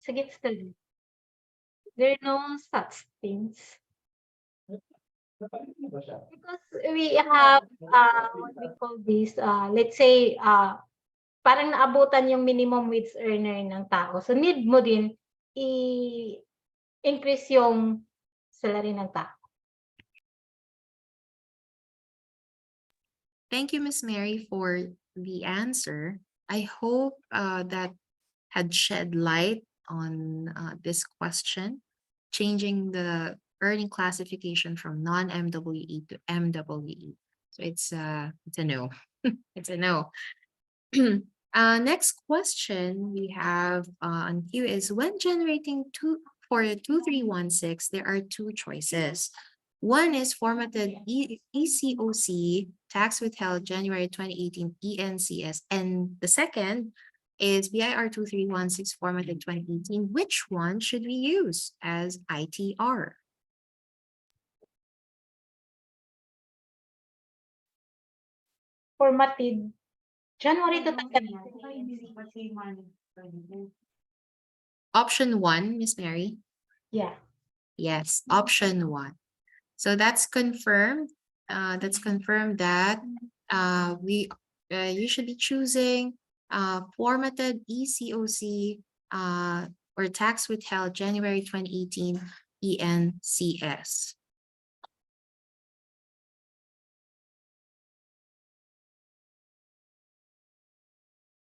It's against the law. There are no such things. Because we have what we call this, let's say, parang naabutan yung minimum wage earner ng tao. So need mo din i-increase yung salary ng tao. Thank you, Miss Mary, for the answer. I hope that had shed light on this question, changing the earning classification from non-MWE to MWE. So it's a no. It's a no. Next question we have on queue is, when generating for 2316, there are two choices. One is formatted ECOC, tax withheld January 2018 ENCS, and the second is BIR 2316 formatted 2018. Which one should we use as ITR? formatted January 2023. Option 1, Miss Mary. Yeah. Yes, option 1. So that's confirmed. That's confirmed that you should be choosing formatted ECOC or tax withheld January 2018 ENCS.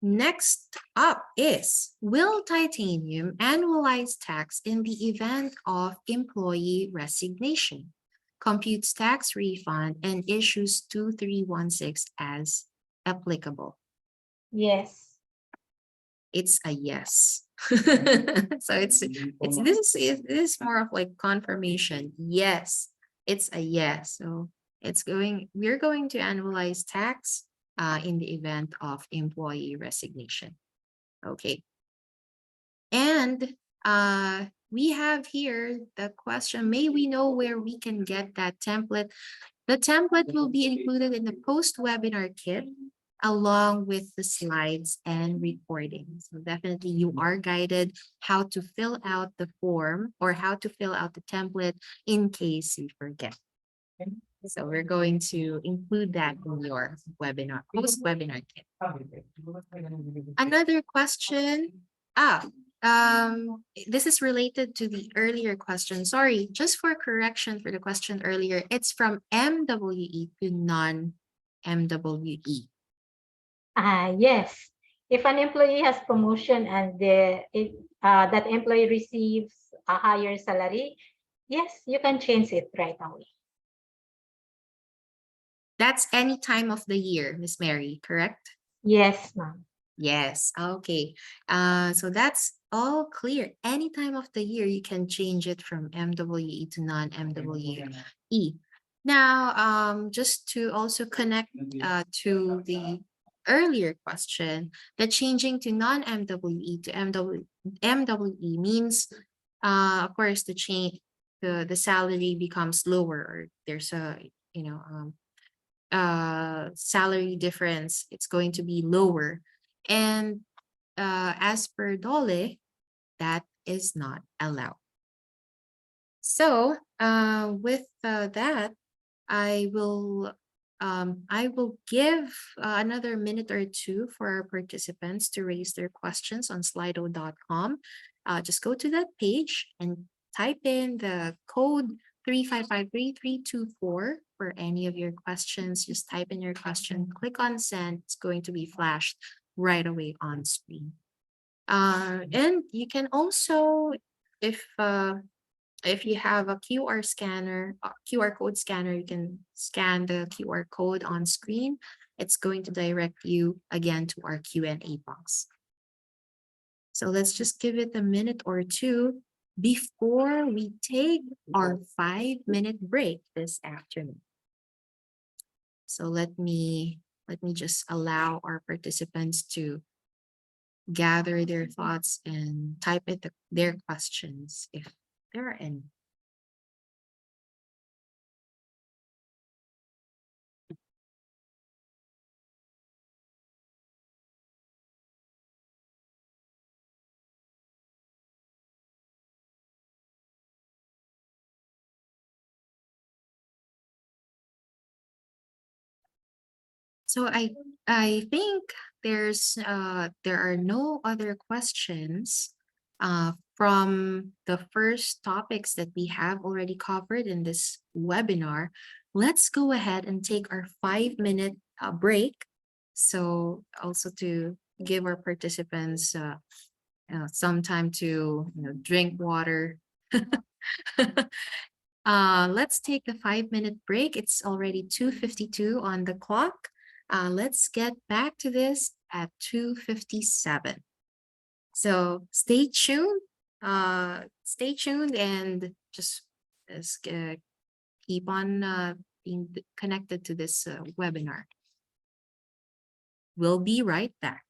Next up is, will titanium annualize tax in the event of employee resignation, computes tax refund, and issues 2316 as applicable? Yes. It's a yes. So this is more of like confirmation. Yes, it's a yes. So we're going to annualize tax in the event of employee resignation. Okay. And we have here the question, may we know where we can get that template? The template will be included in the post-webinar kit along with the slides and recording. So definitely you are guided how to fill out the form or how to fill out the template in case you forget. So we're going to include that in your webinar, post-webinar kit. Another question. This is related to the earlier question. Sorry, just for correction for the question earlier, it's from MWE to non-MWE. Yes. If an employee has promotion and that employee receives a higher salary, yes, you can change it right away. That's any time of the year, Miss Mary, correct? Yes, ma'am. Yes, okay. So that's all clear. Any time of the year, you can change it from MWE to non-MWE. Now, just to also connect to the earlier question, that changing to non-MWE to MWE means, of course, the salary becomes lower, or there's a, salary difference, it's going to be lower. And as per DOLE, that is not allowed. So with that, I will give another minute or two for our participants to raise their questions on slido.com. Just go to that page and type in the code 3553324 for any of your questions. Just type in your question, click on send. It's going to be flashed right away on screen. And you can also, if you have a QR code scanner, you can scan the QR code on screen. It's going to direct you again to our Q&A box. So let's just give it a minute or two before we take our 5-minute break this afternoon. So let me just allow our participants to gather their thoughts and type their questions if there are any. So I think there are no other questions from the first topics that we have already covered in this webinar. Let's go ahead and take our 5-minute break. So also to give our participants some time to drink water. Let's take the 5-minute break. It's already 2:52 on the clock. Let's get back to this at 2:57. So stay tuned. And just keep on being connected to this webinar. We'll be right back.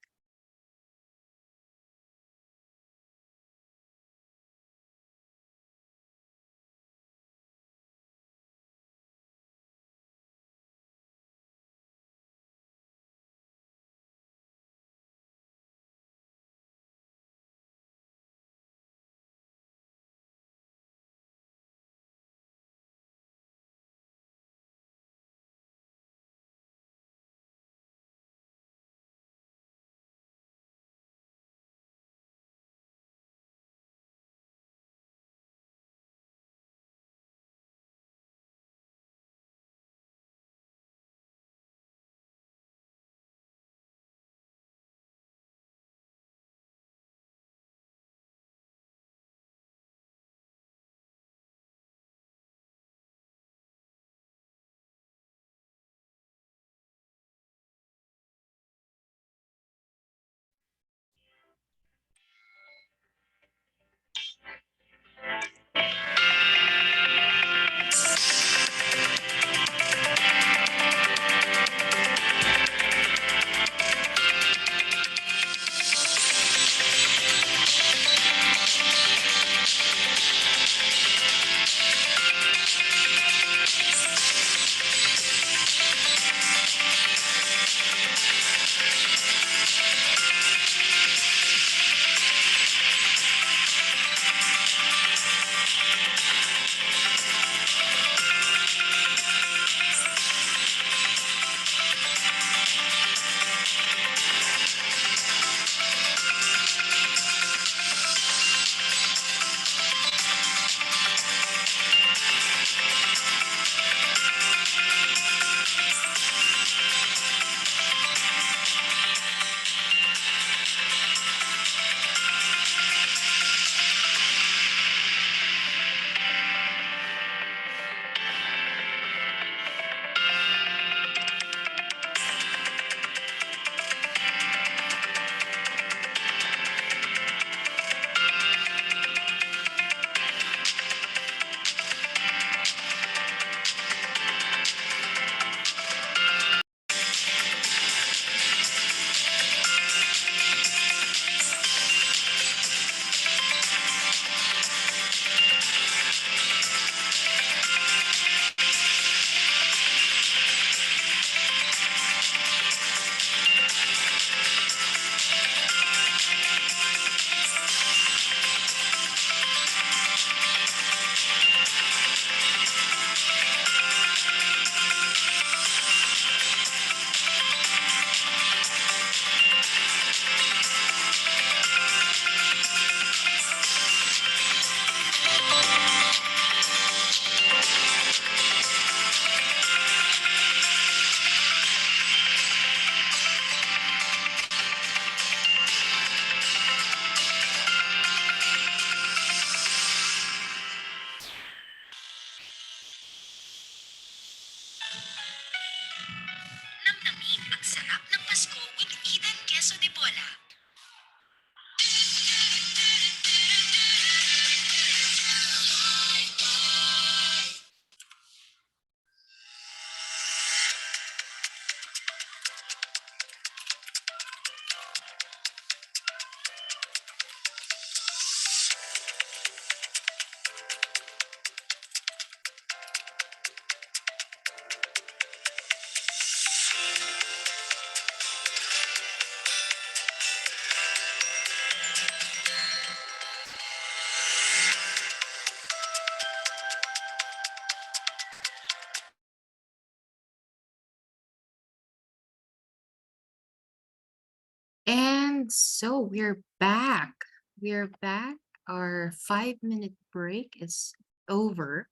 So we're back. We're back. Our 5-minute break is over.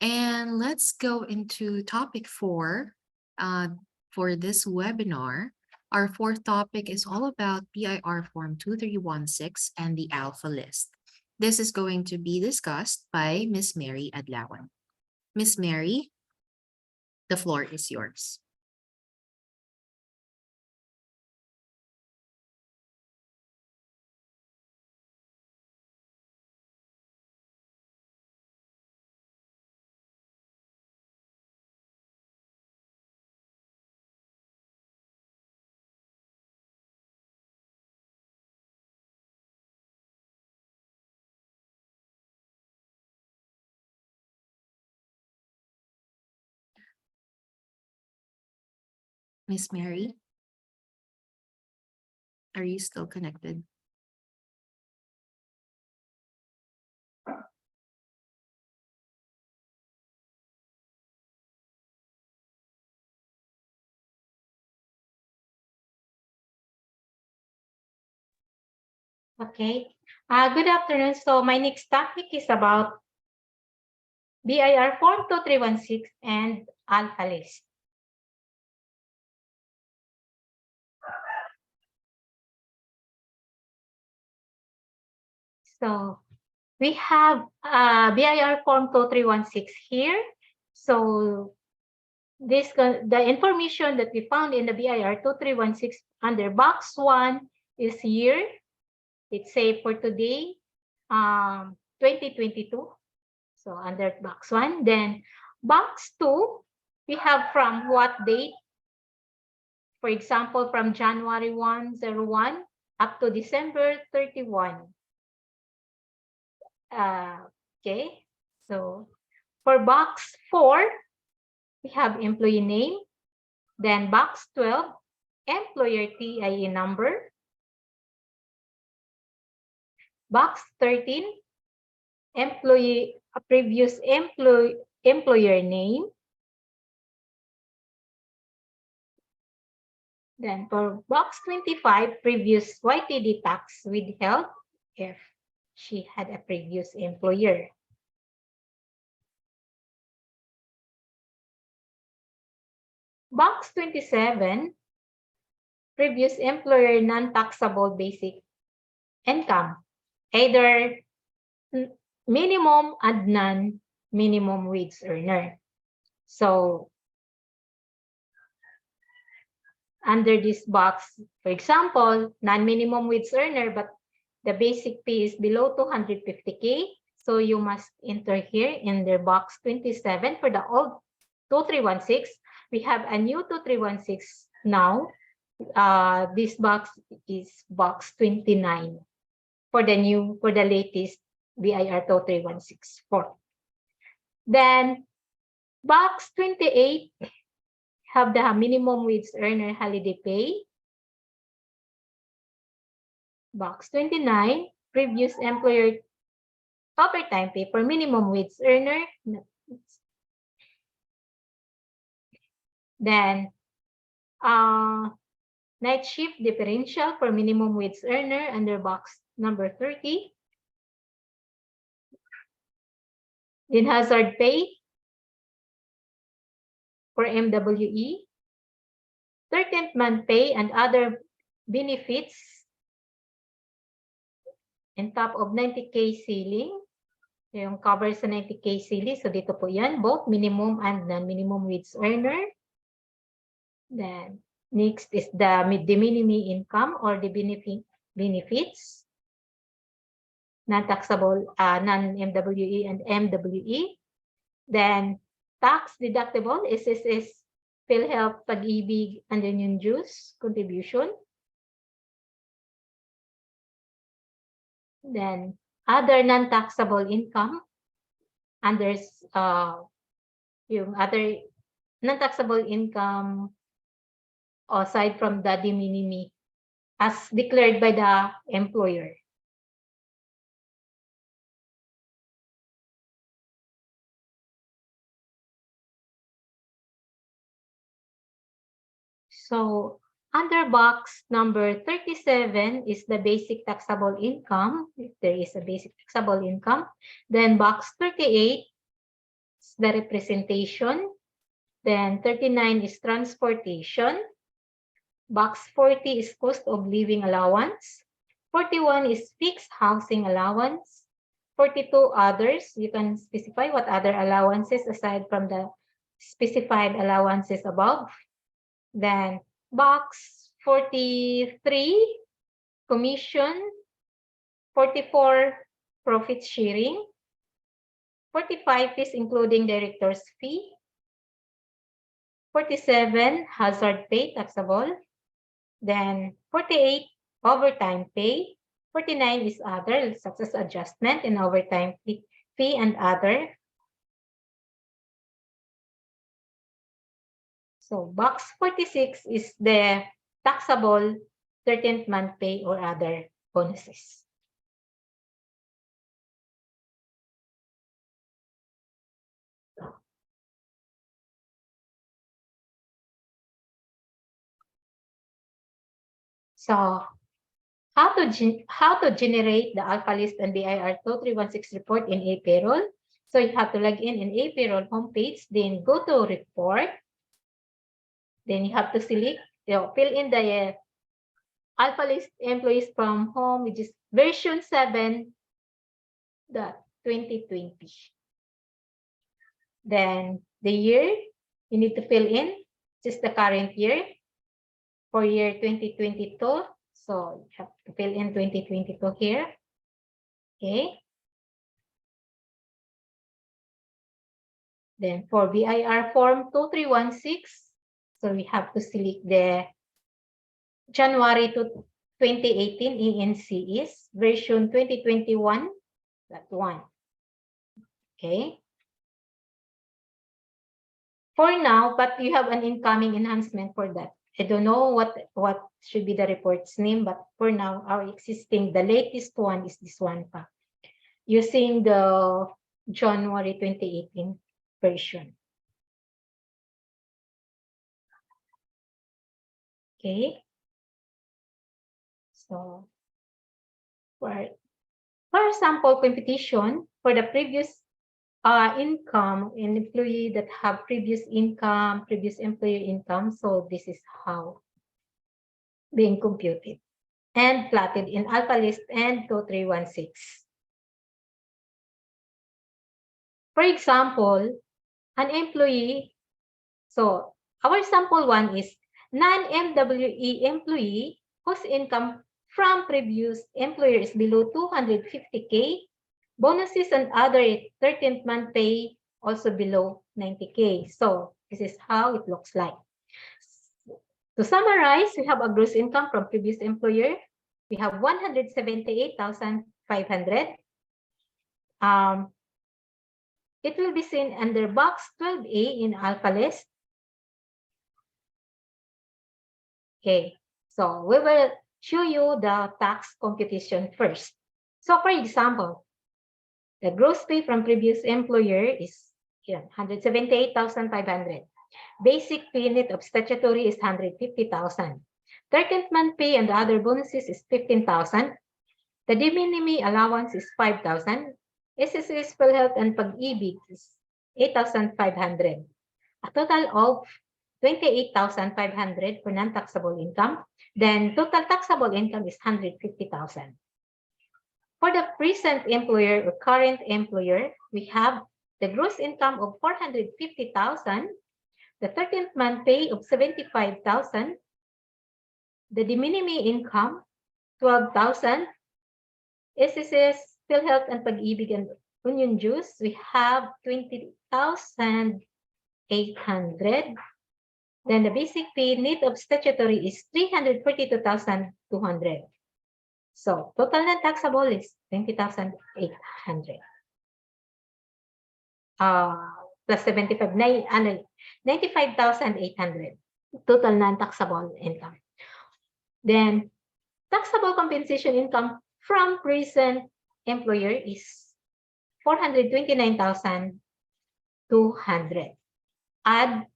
And let's go into topic 4 for this webinar. Our fourth topic is all about BIR Form 2316 and the Alpha List. This is going to be discussed by Miss Mary Adlawan. Miss Mary, the floor is yours. Miss Mary, are you still connected? Okay. Good afternoon. So my next topic is about BIR Form 2316 and Alpha List. So we have BIR Form 2316 here. So the information that we found in the BIR 2316 under box 1 is year. It's say for today, 2022. So under box 1. Then box 2, we have from what date? For example, from January 101 up to December 31. Okay. So for box 4, we have employee name. Then box 12, employer TIE number. Box 13, previous employer name. Then for box 25, previous YTD tax withheld if she had a previous employer. Box 27, previous employer non-taxable basic income, either minimum and non-minimum wage earner. So under this box, for example, non-minimum wage earner, but the basic pay is below 250K. So you must enter here in the box 27 for the old 2316. We have a new 2316 now. This box is box 29 for the latest BIR 2316. Then box 28 have the minimum wage earner holiday pay. Box 29, previous employer overtime pay for minimum wage earner. Then night shift differential for minimum wage earner under box number 30. Then hazard pay for MWE. 13th month pay and other benefits on top of 90K ceiling. Yung cover sa 90K ceiling. So dito po yan, both minimum and non-minimum wage earner. Then next is the de minimis income or the benefits. Non-taxable, non-MWE and MWE. Then tax deductible, SSS, PhilHealth, Pag-ibig, and then yung dues contribution. Then other non-taxable income, under yung other non-taxable income aside from the de minimis as declared by the employer. So Under box number 37 is the basic taxable income, if there is a basic taxable income. Then box 38 is the representation. Then 39 is transportation. Box 40 is cost of living allowance. 41 is fixed housing allowance. 42 others, you can specify what other allowances aside from the specified allowances above. Then box 43, commission. 44, profit sharing. 45 is including director's fee. 47, hazard pay taxable. Then 48, overtime pay. 49 is other, such as adjustment and overtime fee and other. So box 46 is the taxable 13th month pay or other bonuses. So how to generate the alpha list and BIR 2316 report in ePayroll? So you have to log in ePayroll homepage, then go to report. Then you have to select, fill in the alpha list employees from home, which is version 7.2020. Then the year you need to fill in, this is the current year for year 2022. So you have to fill in 2022 here. Okay. Then for BIR form 2316, so we have to select the January to 2018 ANC is version 2021, that one. Okay. For now, but you have an incoming enhancement for that. I don't know what should be the report's name, but for now, our existing, the latest one is this one pa. Using the January 2018 version. Okay. So for sample competition, for the previous income, an employee that have previous income, previous employer income, so this is how being computed and plotted in alpha list and 2316. For example, an employee, so our sample one is non-MWE employee whose income from previous employer is below 250K, bonuses and other 13th month pay also below 90K. So this is how it looks like. To summarize, we have a gross income from previous employer. We have 178,500. It will be seen under box 12A in alpha list. Okay, so we will show you the tax computation first. So for example, the gross pay from previous employer is 178,500. Basic pay net of statutory is 150,000. 13th month pay and other bonuses is 15,000. The de minimis allowance is 5,000. SSS for health and pag-ibig is 8,500. A total of 28,500 for non-taxable income. Then total taxable income is 150,000. For the present employer or current employer, we have the gross income of 450,000, the 13th month pay of 75,000, the de minimis income 12,000, SSS, PhilHealth and Pag-ibig and Union Dues, we have 20,800. Then the basic pay net of statutory is 342,200. So total non-taxable is 20,800. Plus 95,800 total non-taxable income. Then taxable compensation income from present employer is 429,200. Add,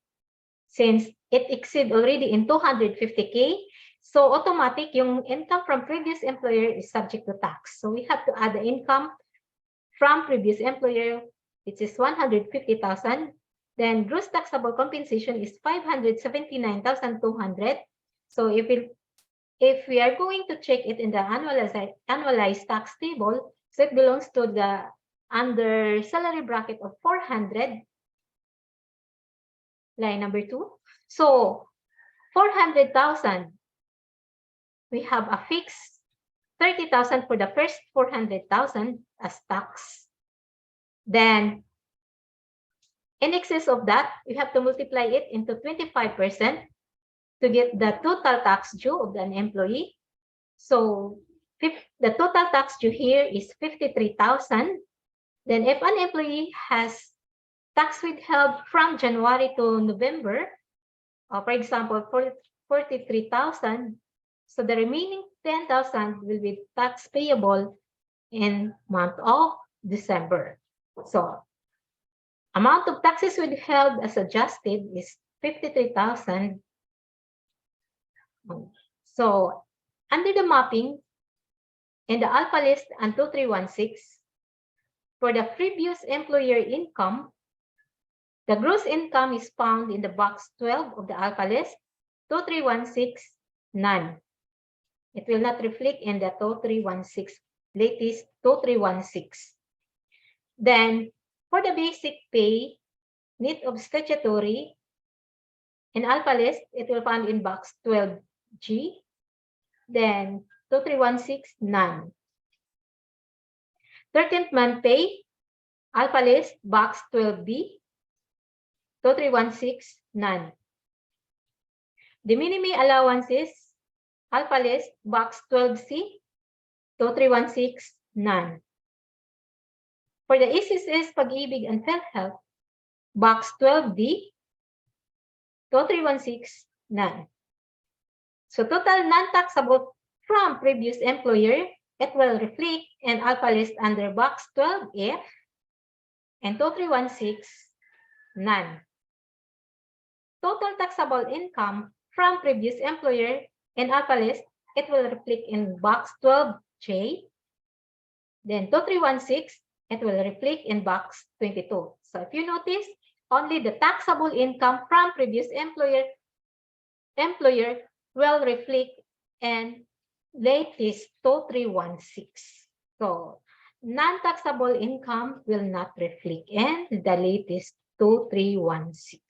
since it exceed already in 250K, so automatic yung income from previous employer is subject to tax. So we have to add the income from previous employer, which is 150,000. Then gross taxable compensation is 579,200. So if we are going to check it in the annualized tax table, so it belongs to the under salary bracket of 400, line number 2. So 400,000, we have a fixed 30,000 for the first 400,000 as tax. Then in excess of that, we have to multiply it into 25% to get the total tax due of an employee. So the total tax due here is 53,000. Then if an employee has tax withheld from January to November, for example, 43,000, so the remaining 10,000 will be tax payable in month of December. So amount of taxes withheld as adjusted is 53,000. So under the mapping in the alpha list and 2316, for the previous employer income, the gross income is found in the box 12 of the alpha list, 2316, none. It will not reflect in the 2316, latest 2316. Then for the basic pay, net of statutory, in alpha list, it will found in box 12G, then 2316, none. 13th month pay, alpha list, box 12B, 2316, none. De minimis allowances, alpha list, box 12C, 2316, none. For the SSS, Pag-ibig and PhilHealth, box 12D, 2316, none. So total non-taxable from previous employer, it will reflect in alpha list under box 12F and 2316, none. Total taxable income from previous employer in alpha list, it will reflect in box 12J. Then 2316, it will reflect in box 22. So if you notice, only the taxable income from previous employer will reflect in latest 2316. So non-taxable income will not reflect in the latest 2316.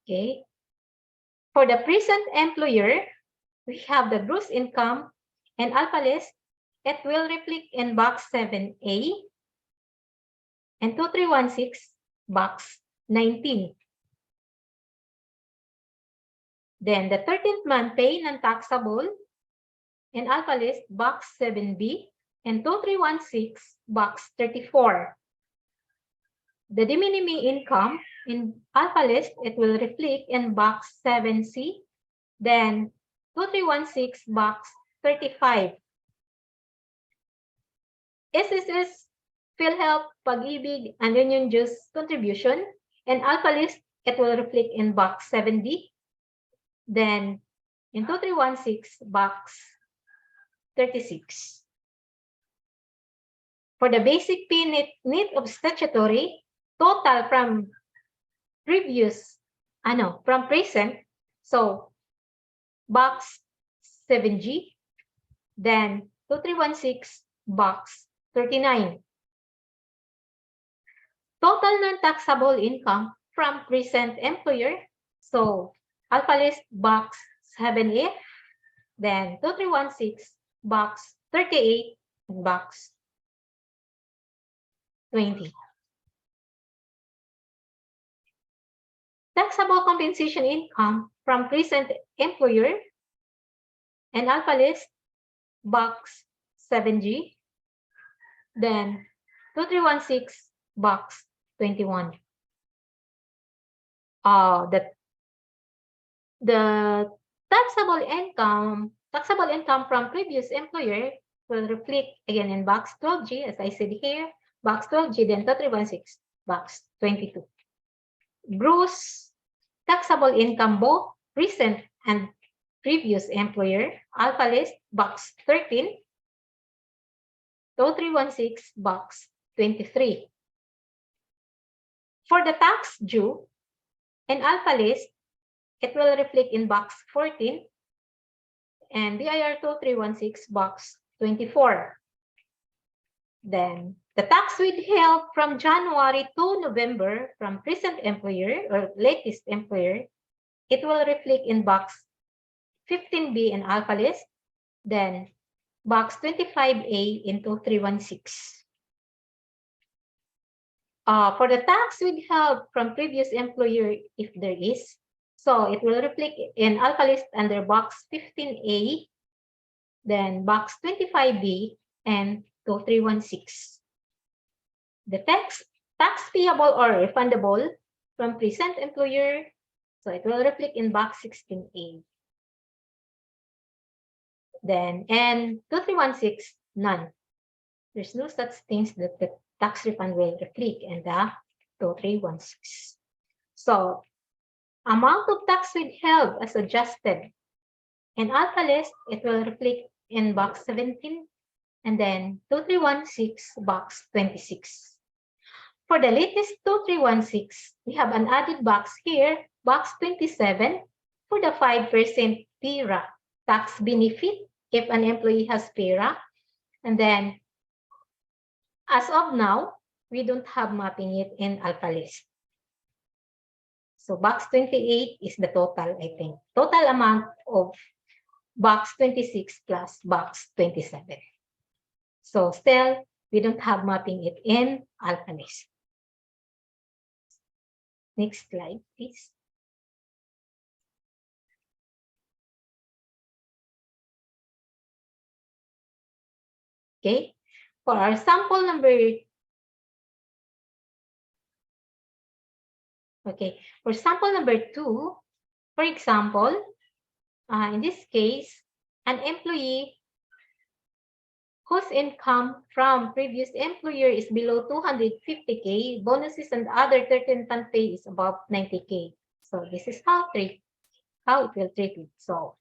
Okay. For the present employer, we have the gross income and alpha list. It will reflect in box 7A and 2316 box 19. Then the 13th month pay non-taxable in alpha list box 7B and 2316 box 34. The de minimis income in alpha list, it will reflect in box 7C, then 2316 box 35. SSS, PhilHealth, Pag-ibig, and Union Juice contribution in alpha list, it will reflect in box 7D, then in 2316 box 36. For the basic pay net of statutory, total from previous, from present, so box 7G, then 2316 box 39. Total non-taxable income from present employer, so alpha list box 7F, then 2316 box 38 and box 20. Taxable compensation income from present employer and alpha list box 7G, then 2316 box 21. The taxable income from previous employer will reflect again in box 12G, as I said here, box 12G, then 2316 box 22. Gross taxable income, both recent and previous employer, alpha list, box 13, 0316, box 23. For the tax due and alpha list, it will reflect in box 14 and BIR 2316, box 24. Then the tax withheld from January to November from present employer or latest employer, it will reflect in box 15B in alpha list, then box 25A in 2316. For the tax withheld from previous employer, if there is, so it will reflect in alpha list under box 15A, then box 25B and 2316. The tax payable or refundable from present employer, so it will reflect in box 16A. Then, and 2316, none. There's no such things that the tax refund will reflect in the 2316. So, amount of tax withheld as adjusted. In alpha list, it will reflect in box 17 and then 2316, box 26. For the latest 2316, we have an added box here, box 27, for the 5% PIRA tax benefit if an employee has PIRA. And then, as of now, we don't have mapping it in alpha list. So box 28 is the total, I think. Total amount of box 26 plus box 27. So still, we don't have mapping it in alpha list. Next slide, please. Okay, for our sample number, for sample number 2, for example, in this case, an employee whose income from previous employer is below 250K, bonuses and other 13th pay is above 90K. So this is how it will treat it. So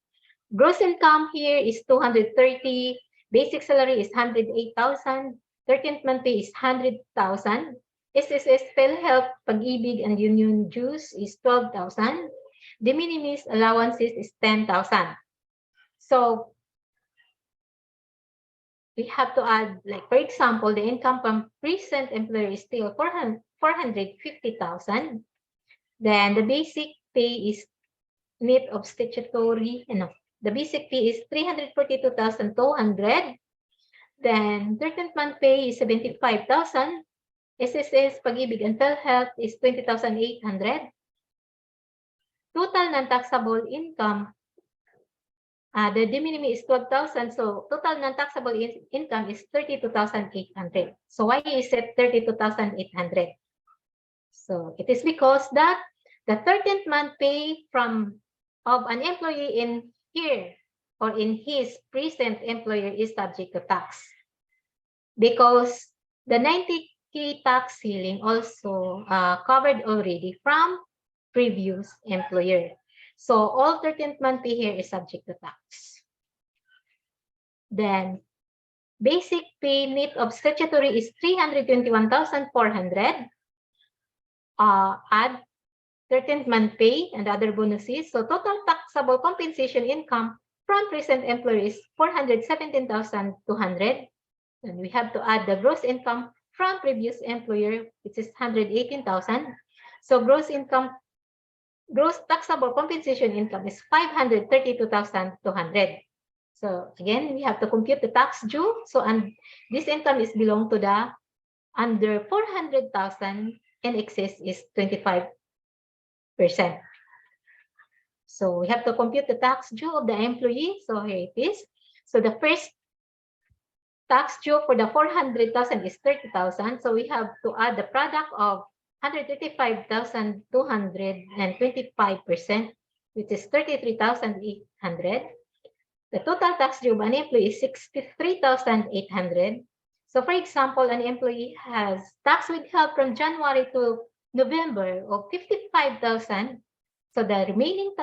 gross income here is 230, basic salary is 108,000, 13th month pay is 100,000, SSS, PhilHealth, Pag-ibig, and Union dues is 12,000, de minimis allowances is 10,000. So we have to add, like, for example, the income from present employer is still 450,000. Then the basic pay is net of statutory, the basic pay is 342,200. Then 13th month pay is 75,000. SSS, Pag-ibig, and PhilHealth is 20,800. Total non-taxable income, the de minimis is 12,000, so total non-taxable income is 32,800. So why is it 32,800? So it is because that the 13th month pay of an employee in here or in his present employer is subject to tax, because the 90K tax ceiling also covered already from previous employer. So all 13th month pay here is subject to tax. Then basic pay net of statutory is 321,400. Add 13th month pay and other bonuses. So total taxable compensation income from present employer is 417,200. And we have to add the gross income from previous employer, which is 118,000. So gross taxable compensation income is 532,200. So again, we have to compute the tax due. So and this income is belong to the under 400,000 and excess is 25%. So we have to compute the tax due of the employee. So here it is. So the first tax due for the 400,000 is 30,000. So we have to add the product of 135,200 and 25%, which is 33,800. The total tax due of an employee is 63,800. So for example, an employee has tax withheld from January to November of 55,000. So the remaining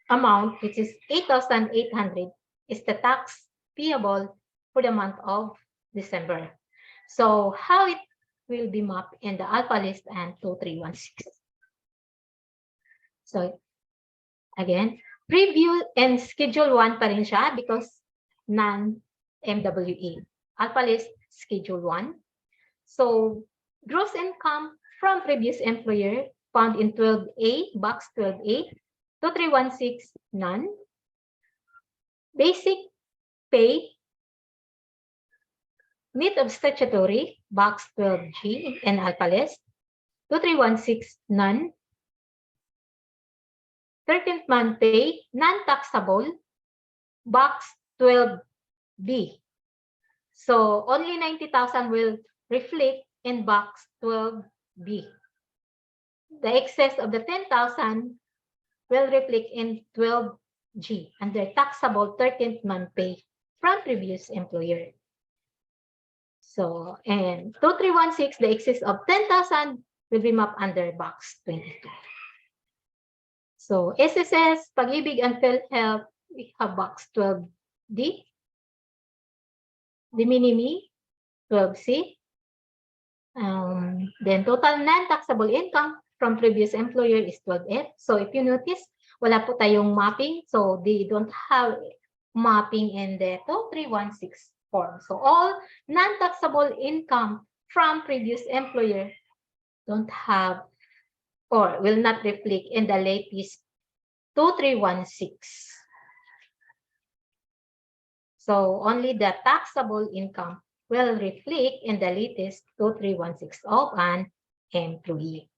amount, which is 8,800, is the tax payable for the month of December. So how it will be mapped in the alpha list and 2316. So again, preview and schedule 1 pa rin siya because non-MWA. Alpha list, schedule 1. So gross income from previous employer found in 12A, box 12A, 2316, none. Basic pay, net of statutory, box 12G and alpha list, 2316, none. 13th month pay, non-taxable, box 12B. So only 90,000 will reflect in box 12B. The excess of the 10,000 will reflect in 12G under taxable 13th month pay from previous employer. So, and 2316, the excess of 10,000 will be mapped under box 22. So, SSS, Pag-ibig and PhilHealth, we have box 12D. De minimis, 12C. Then total non-taxable income from previous employer is 12F. So if you notice, wala po tayong mapping. So they don't have mapping in the 2316 form. So all non-taxable income from previous employer don't have or will not reflect in the latest 2316. So only the taxable income will reflect in the latest 2316 of an employee.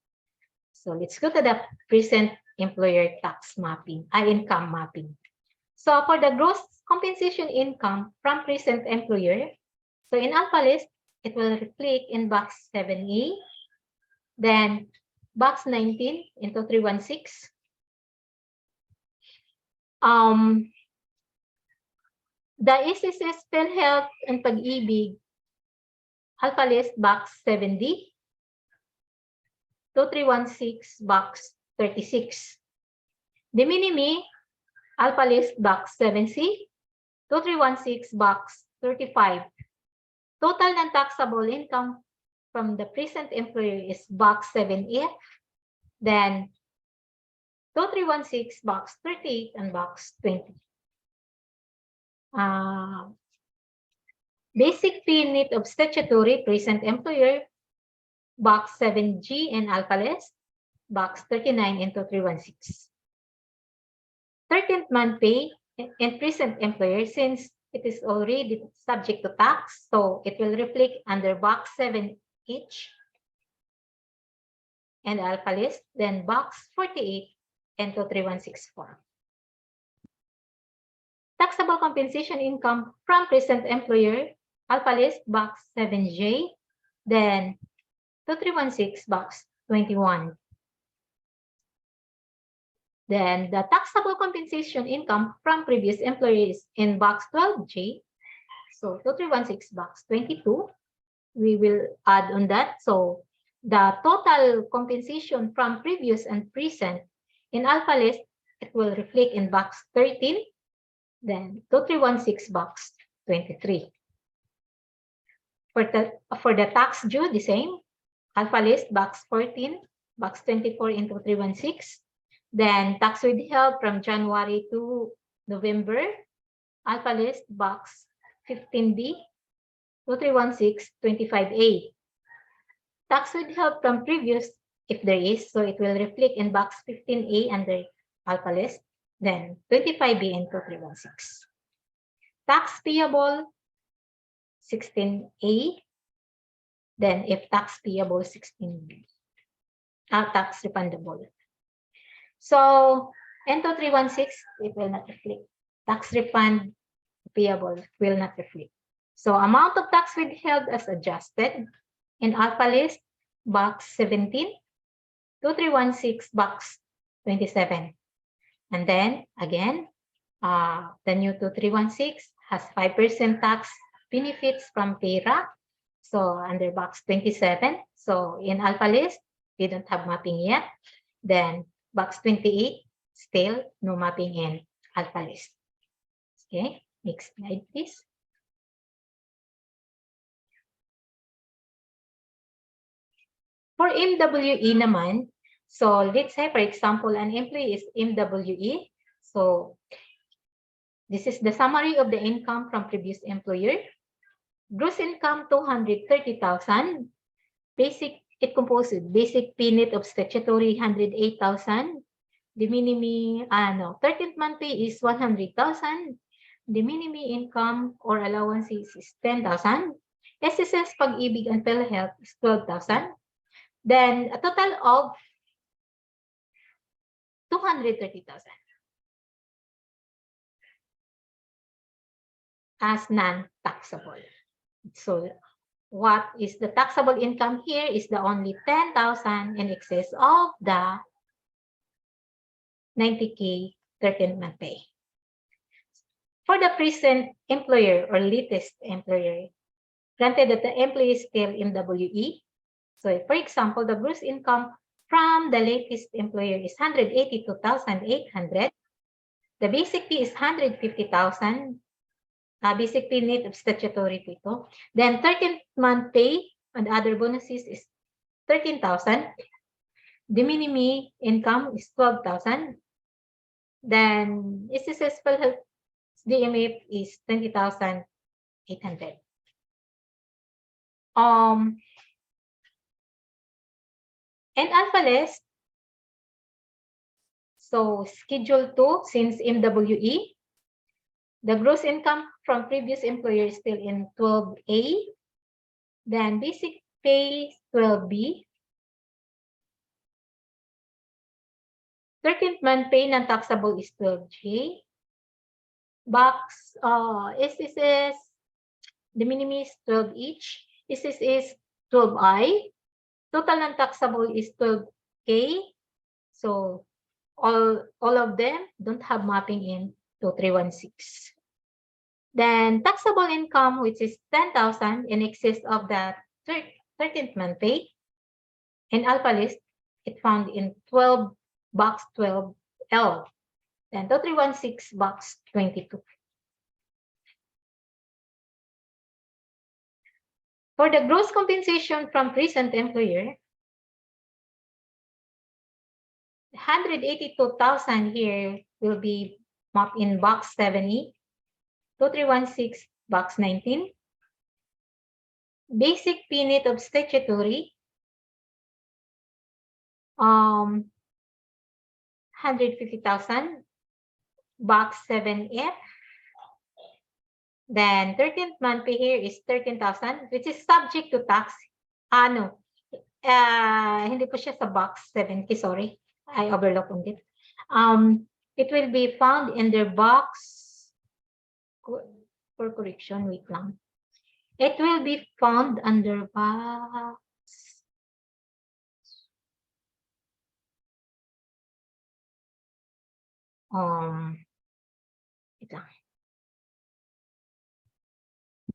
So let's go to the present employer tax mapping, income mapping. So for the gross compensation income from present employer, so in alpha list, it will reflect in box 7A, then box 19 into 316. The SSS, PhilHealth, and Pag-ibig, alpha list, box 7D, 2316, box 36. De minimis, alpha list, box 7C, 2316, box 35. Total non-taxable income from the present employer is box 7F, then 2316, box 38, and box 20. Basic pay net of statutory present employer, box 7G and alpha list, box 39 into 316. 13th month pay and present employer, since it is already subject to tax, so it will reflect under box 7H and alpha list, then box 48 into 3164. Taxable compensation income from present employer, alpha list, box 7J, then 2316, box 21. Then the taxable compensation income from previous employees in box 12J, so 2316, box 22, we will add on that. So the total compensation from previous and present in alpha list, it will reflect in box 13, then 2316, box 23. For the tax due, the same. Alpha list, box 14, box 24 into 316. Then tax withheld from January to November. Alpha list, box 15B, 2316, 25A. Tax withheld from previous, if there is, so it will reflect in box 15A under alpha list, then 25B and 2316. Tax payable, 16A, then if tax payable, 16B. Tax refundable. So, into 316, it will not reflect. Tax refund payable will not reflect. So, amount of tax withheld as adjusted in alpha list, box 17, 2316, box 27. And then, again, the new 2316 has 5% tax benefits from PERA. So, under box 27. So, in alpha list, we don't have mapping yet. Then, box 28, still no mapping in alpha list. Okay, next slide, please. For MWE naman, so let's say, for example, an employee is MWE. So this is the summary of the income from previous employer. Gross income, 230,000. Basic, it composes basic pay net of statutory, 108,000. De minimis, 13th month pay is 100,000. De minimis income or allowance is 10,000. SSS, Pag-ibig and PhilHealth is 12,000. Then a total of 230,000 as non-taxable. So what is the taxable income here is the only 10,000 in excess of the 90K 13th month pay. For the present employer or latest employer, granted that the employee is still MWE. So for example, the gross income from the latest employer is 182,800. The basic pay is 150,000. Basic pay net of statutory po ito. Then 13th month pay and other bonuses is 13,000. The minimis income is 12,000. Then SSS PhilHealth DMF is 20,800. And alpha list. So schedule 2, since MWE, the gross income from previous employer is still in 12A. Then basic pay 12B. 13th month pay non-taxable is 12J. Box SSS, the minimis 12 each. SSS 12I. Total non-taxable is 12K. So all of them don't have mapping in 2316. Then taxable income, which is 10,000 in excess of the 13th month pay. In alpha list, it found in 12 box 12L. Then 2316 box 22. For the gross compensation from present employer, 182,000 here will be mapped in box 7E, 2316 box 19. Basic pay net of statutory, 150,000, box 7F. Then 13th month pay here is 13,000, which is subject to tax. Hindi po siya sa box 7K, sorry. I overlooked on it. It will be found in their box, for correction, wait lang. It will be found under box. Wait lang.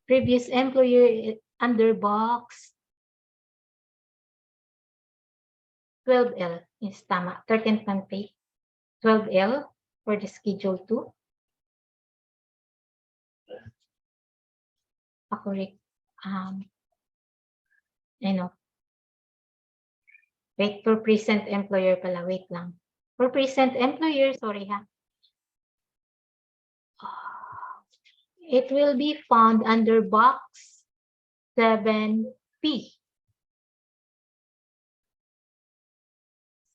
Previous employer under box 12L is tama. 13th month pay 12L for the schedule 2. Correct. Wait, for present employer pala. Wait lang. For present employer, sorry ha. It will be found under box 7P.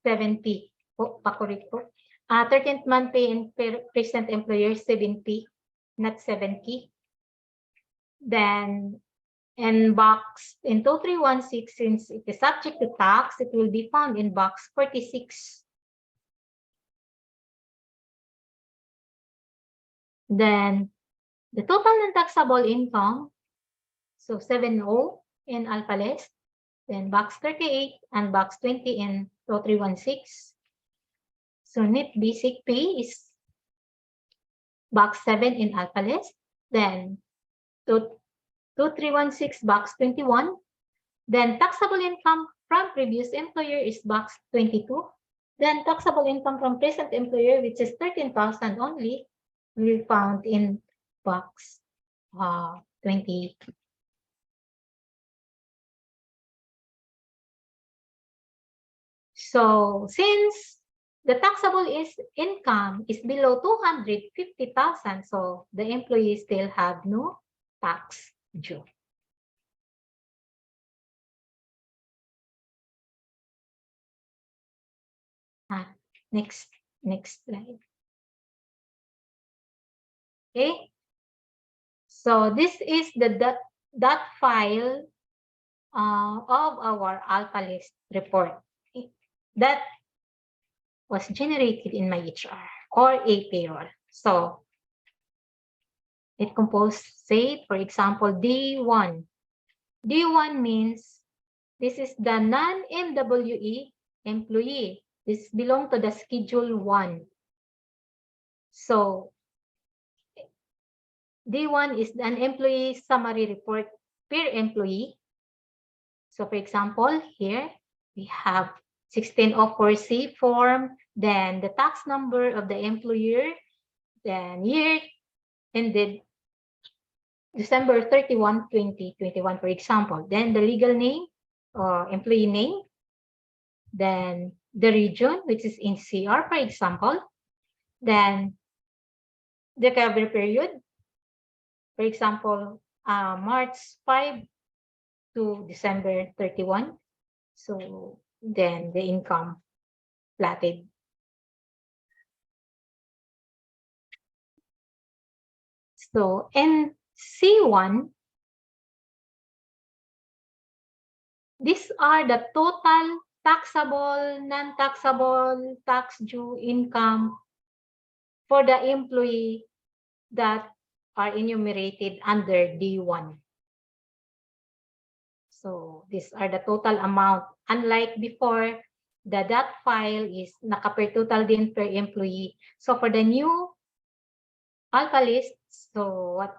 7P. Pa-correct po. 13th month pay in present employer, 7P, not 7P. Then, in box, in 2316, since it is subject to tax, it will be found in box 46. Then, the total non-taxable income, so 70 in alpha list, then box 38 and box 20 in 2316. So net basic pay is box 7 in alpha list, then 2316 box 21. Then taxable income from previous employer is box 22. Then taxable income from present employer, which is 13,000 only, will be found in box 20. So since the taxable income is below 250,000, so the employee still have no tax due. Next slide. Okay. So this is the dot file of our alpha list report that was generated in my HR or ePayroll. So it composed, say, for example, D1. D1 means this is the non-MWE employee. This belongs to the Schedule 1. So D1 is an employee summary report per employee. So for example, here we have 1604C form, then the tax number of the employer, then year ended December 31, 2021, for example. Then the legal name or employee name, then the region, which is in CR, for example. Then the recovery period, for example, March 5 to December 31. So then the income plotted. So in C1, these are the total taxable, non-taxable, tax due income for the employee that are enumerated under D1. So these are the total amount. Unlike before, the dot file is naka-per total din per employee. So for the new alpha list, so what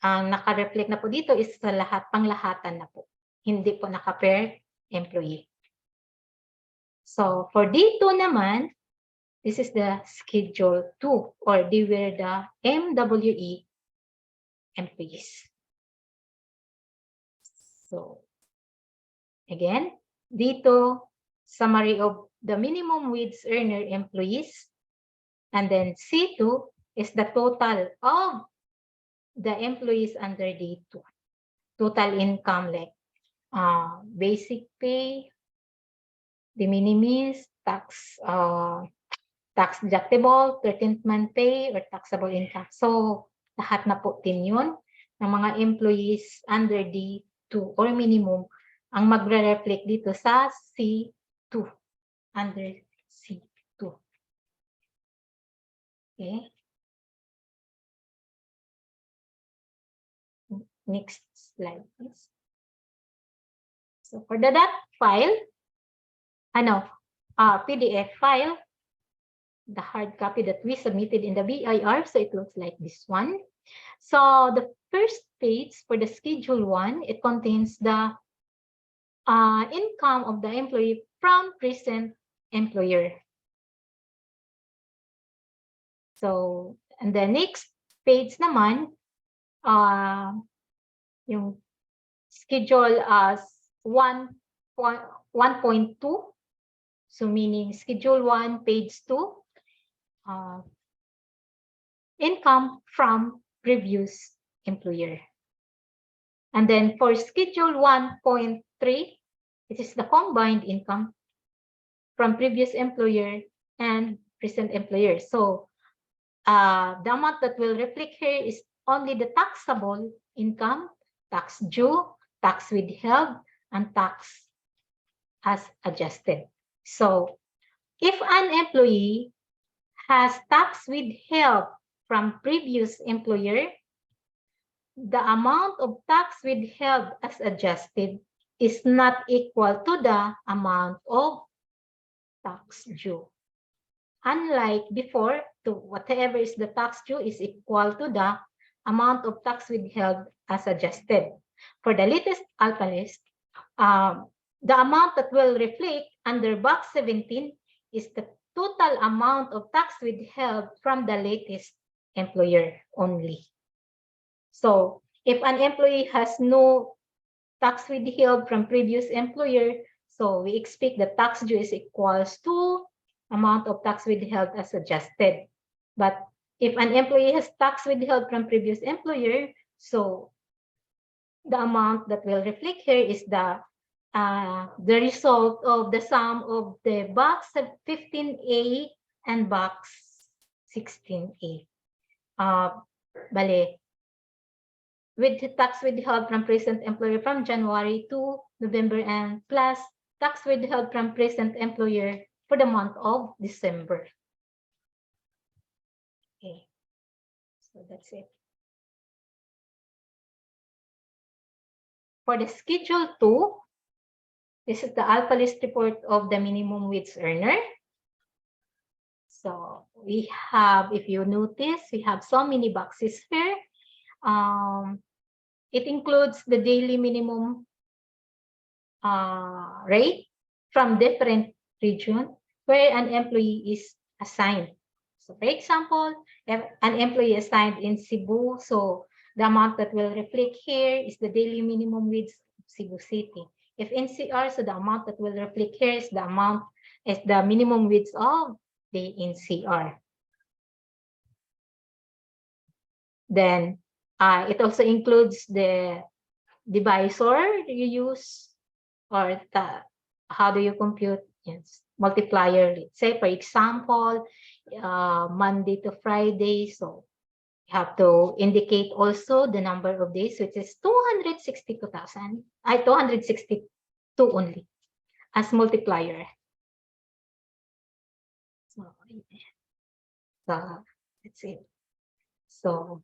ang naka-reflect na po dito is sa lahat, panglahatan na po. Hindi po naka-per employee. So for D2 naman, this is the Schedule 2 or they were the MWE employees. So again, dito, summary of the minimum wage earner employees. And then C2 is the total of the employees under D2. Total income like basic pay, de minimis, tax deductible, 13th month pay, or taxable income. So lahat na po din yun ng mga employees under D2 or minimum ang magre-reflect dito sa C2, under C2. Okay. Next slide, please. So for the dot file, PDF file, the hard copy that we submitted in the BIR, so it looks like this one. So the first page for the Schedule 1, it contains the income of the employee from present employer. So, and the next page naman, yung schedule as 1.2, so meaning Schedule 1, page 2, income from previous employer. And then for Schedule 1.3, it is the combined income from previous employer and present employer. So the amount that will reflect here is only the taxable income, tax due, tax withheld, and tax as adjusted. So if an employee has tax withheld from previous employer, the amount of tax withheld as adjusted is not equal to the amount of tax due. Unlike before, whatever is the tax due is equal to the amount of tax withheld as adjusted. For the latest alpha list, the amount that will reflect under box 17 is the total amount of tax withheld from the latest employer only. So if an employee has no tax withheld from previous employer, so we expect the tax due is equals to amount of tax withheld as adjusted. But if an employee has tax withheld from previous employer, so the amount that will reflect here is the result of the sum of the box 15A and box 16A. Bale, with tax withheld from present employer from January to November and plus tax withheld from present employer for the month of December. Okay, so that's it. For the Schedule 2, this is the alpha list report of the minimum wage earner. So we have, if you notice, we have so many boxes here. It includes the daily minimum rate from different region where an employee is assigned. So for example, if an employee assigned in Cebu, so the amount that will reflect here is the daily minimum wage of Cebu City. If NCR, so the amount that will reflect here is the amount is the minimum wage of the NCR. Then it also includes the divisor you use or how do you compute? Yes, multiplier. Let's say, for example, Monday to Friday. So you have to indicate also the number of days, which is 262,000. 262 only as multiplier. So that's it. So,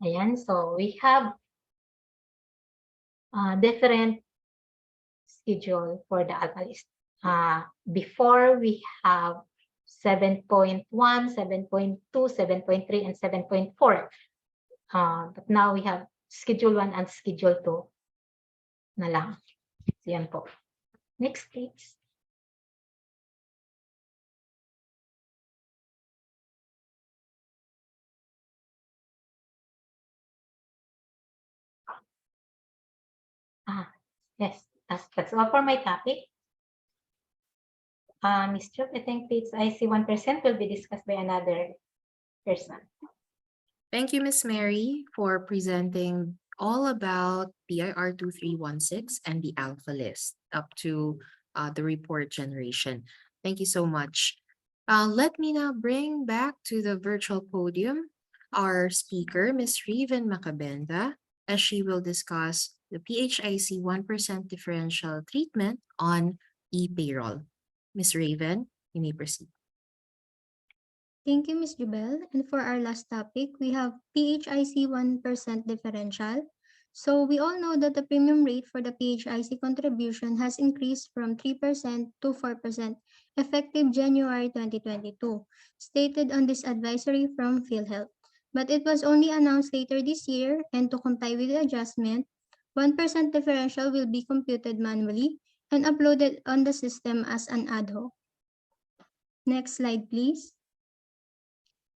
ayan. So we have different schedule for the alpha list. Before we have 7.1, 7.2, 7.3, and 7.4. But now we have Schedule 1 and Schedule 2 na lang. So yan po. Next, please. Yes, that's all for my topic. Ms. Chup, I think it's IC 1% will be discussed by another person. Thank you, Ms. Mary, for presenting all about PIR 2316 and the alpha list up to the report generation. Thank you so much. Let me now bring back to the virtual podium our speaker, Ms. Raven Macabenda, as she will discuss the PHIC 1% differential treatment on ePayroll. Ms. Raven, you may proceed. Thank you, Ms. Jubel. And for our last topic, we have PHIC 1% differential. So we all know that the premium rate for the PHIC contribution has increased from 3% to 4% effective January 2022, stated on this advisory from PhilHealth. But it was only announced later this year, and to comply with the adjustment, 1% differential will be computed manually and uploaded on the system as an ad hoc. Next slide, please.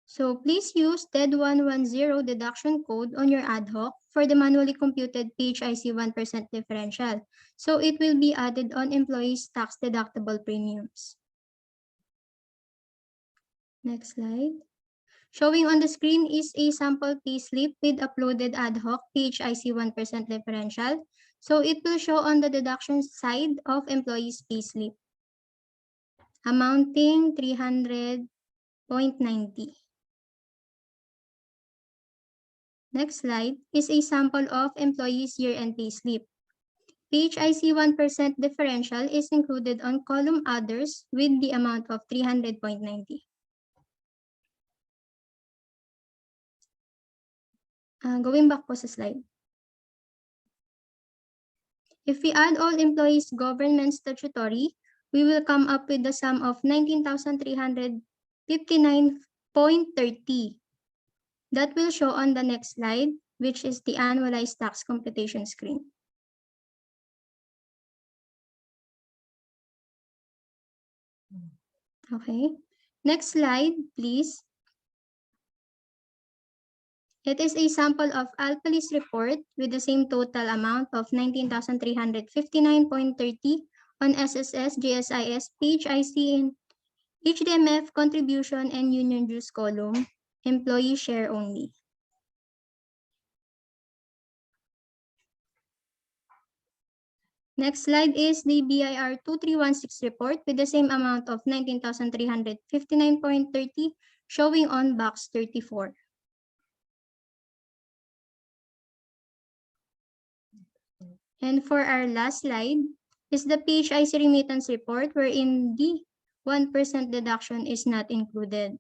So please use TED110 deduction code on your ad hoc for the manually computed PHIC 1% differential. So it will be added on employees' tax deductible premiums. Next slide. Showing on the screen is a sample payslip with uploaded ad hoc PHIC 1% differential. So it will show on the deduction side of employees' payslip, amounting 300.90. Next slide is a sample of employees' year-end payslip. PHIC 1% differential is included on column others with the amount of 300.90. Going back po sa slide. If we add all employees' government statutory, we will come up with the sum of 19,359.30. That will show on the next slide, which is the annualized tax computation screen. Okay. Next slide, please. It is a sample of ALPALI's report with the same total amount of 19,359.30 on SSS, GSIS, PHIC, in HDMF contribution and union dues column, employee share only. Next slide is the BIR 2316 report with the same amount of 19,359.30 showing on box 34. And for our last slide is the PHIC remittance report wherein the 1% deduction is not included.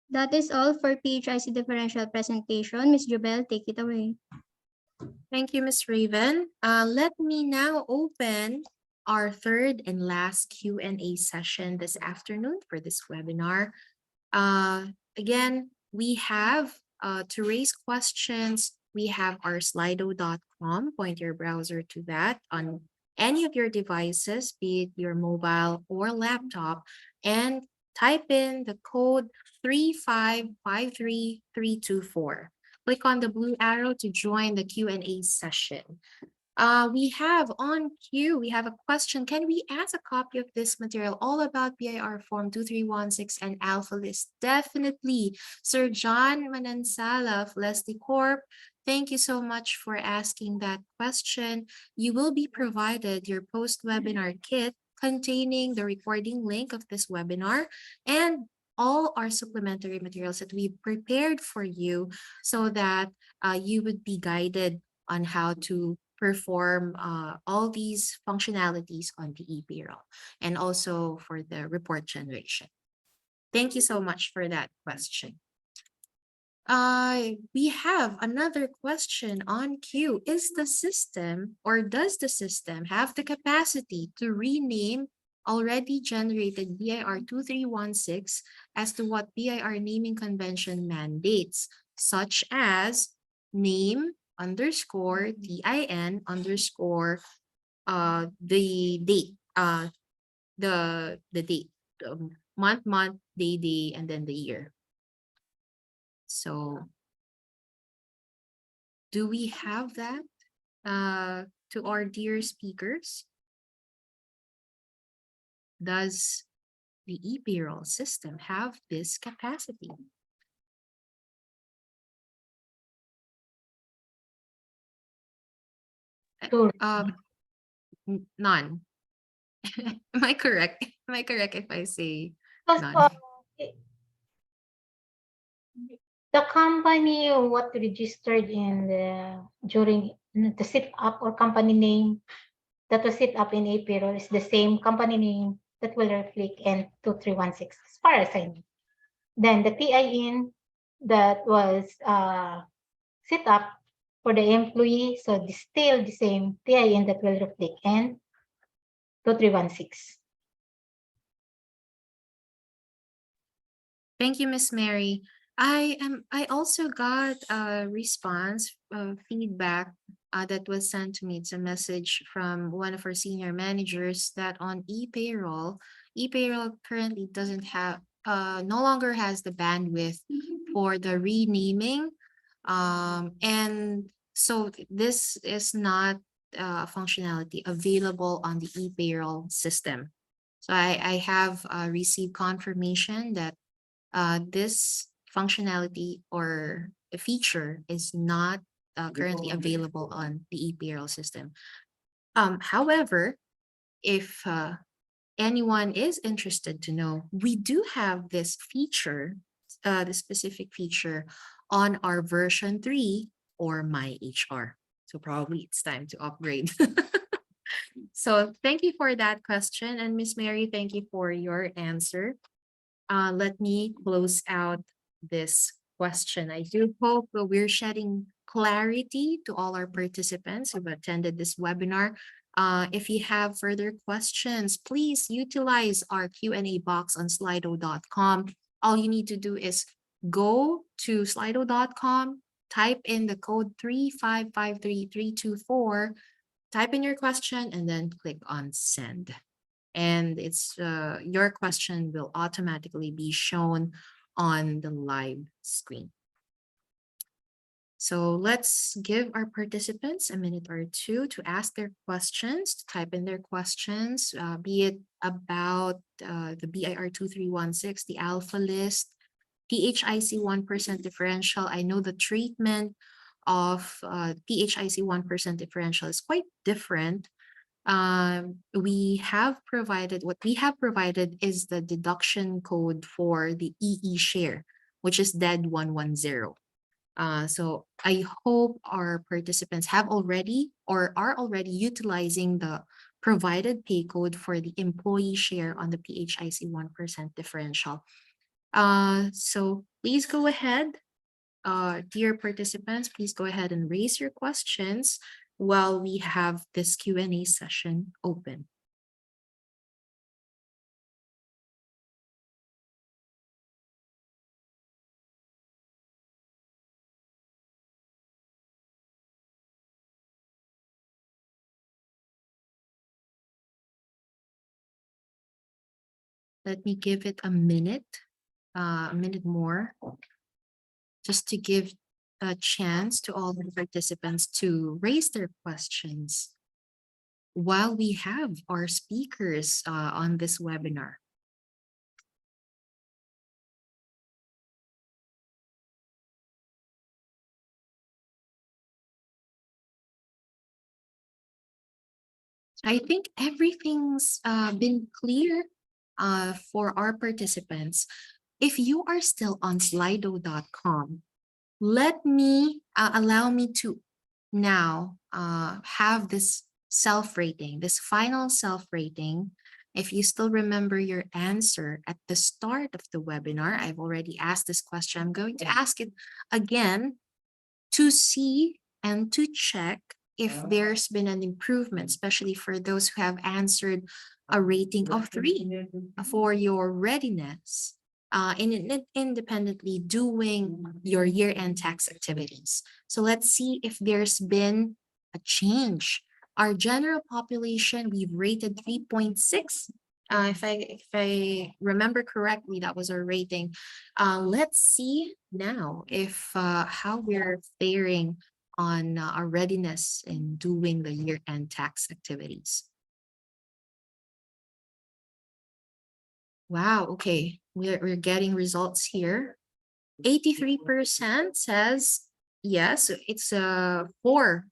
That is all for PHIC differential presentation. Ms. Jubel, take it away. Thank you, Ms. Raven. Let me now open our third and last Q&A session this afternoon for this webinar. Again, we have to raise questions, we have our slido.com. Point your browser to that on any of your devices, be it your mobile or laptop, and type in the code 3553324. Click on the blue arrow to join the Q&A session. We have on queue, we have a question. Can we ask a copy of this material all about BIR Form 2316 and Alpha List? Definitely. Sir John Manansala of Leslie Corp, thank you so much for asking that question. You will be provided your post-webinar kit containing the recording link of this webinar and all our supplementary materials that we've prepared for you so that you would be guided on how to perform all these functionalities on the ePayroll and also for the report generation. Thank you so much for that question. We have another question on queue. Is the system or does the system have the capacity to rename already generated BIR 2316 as to what BIR naming convention mandates, such as name underscore TIN underscore the date, the date, month, day, and then the year. So do we have that to our dear speakers? Does the ePayroll system have this capacity? Sure. None. Am I correct? Am I correct if I say Because, none? the company what registered in the during the set up or company name that was set up in ePayroll is the same company name that will reflect in 2316 as far as I know. Then the TIN that was set up for the employee, so still the same TIN that will reflect in 2316. Thank you, Miss Mary. I also got a response, feedback that was sent to me. It's a message from one of our senior managers that on ePayroll currently doesn't have, no longer has the bandwidth for the renaming. And so this is not a functionality available on the ePayroll system. So I have received confirmation that this functionality or a feature is not currently available on the ePayroll system. However, if anyone is interested to know, we do have this feature, the specific feature on our version 3 or My HR. So probably it's time to upgrade. So thank you for that question. And Miss Mary, thank you for your answer. Let me close out this question. I do hope that we're shedding clarity to all our participants who've attended this webinar. If you have further questions, please utilize our Q&A box on slido.com. All you need to do is go to slido.com, type in the code 3553324, type in your question, and then click on send. And it's your question will automatically be shown on the live screen. So let's give our participants a minute or two to ask their questions, to type in their questions, be it about the BIR 2316, the alpha list, PHIC 1% differential. I know the treatment of PHIC 1% differential is quite different. We have provided, what we have provided is the deduction code for the EE share, which is DED 110. So I hope our participants have already or are already utilizing the provided pay code for the employee share on the PHIC 1% differential. So please go ahead, dear participants, please go ahead and raise your questions while we have this Q&A session open. Let me give it a minute more, just to give a chance to all the participants to raise their questions while we have our speakers on this webinar. I think everything's been clear for our participants. If you are still on slido.com, let me allow me to now have this self-rating, this final self-rating. If you still remember your answer at the start of the webinar, I've already asked this question. I'm going to ask it again to see and to check if there's been an improvement, especially for those who have answered a rating of 3 for your readiness in independently doing your year-end tax activities. So let's see if there's been a change. Our general population, we've rated 3.6. If I remember correctly, that was our rating. Let's see now if how we're faring on our readiness in doing the year-end tax activities. Wow, okay, we're getting results here. 83% says yes, it's a 4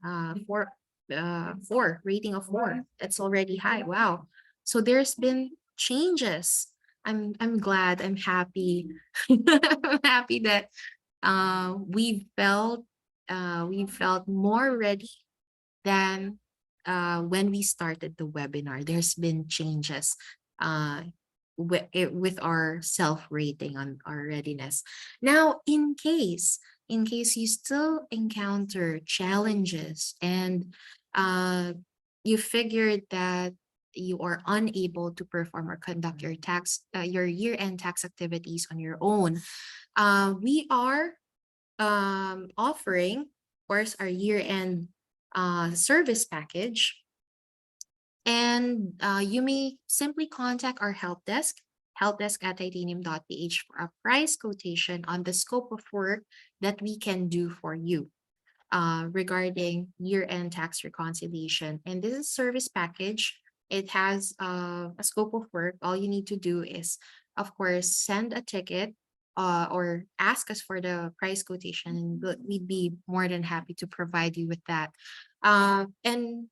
rating of 4. That's already high. Wow. So there's been changes. I'm glad, I'm happy. I'm happy that we felt more ready than when we started the webinar. There's been changes with our self-rating on our readiness. Now, in case you still encounter challenges and you figured that you are unable to perform or conduct your year-end tax activities on your own, we are offering, of course, our year-end service package. And you may simply contact our help desk at titanium.ph for a price quotation on the scope of work that we can do for you regarding year-end tax reconciliation. And this is service package. It has a scope of work. All you need to do is, of course, send a ticket or ask us for the price quotation, and we'd be more than happy to provide you with that. And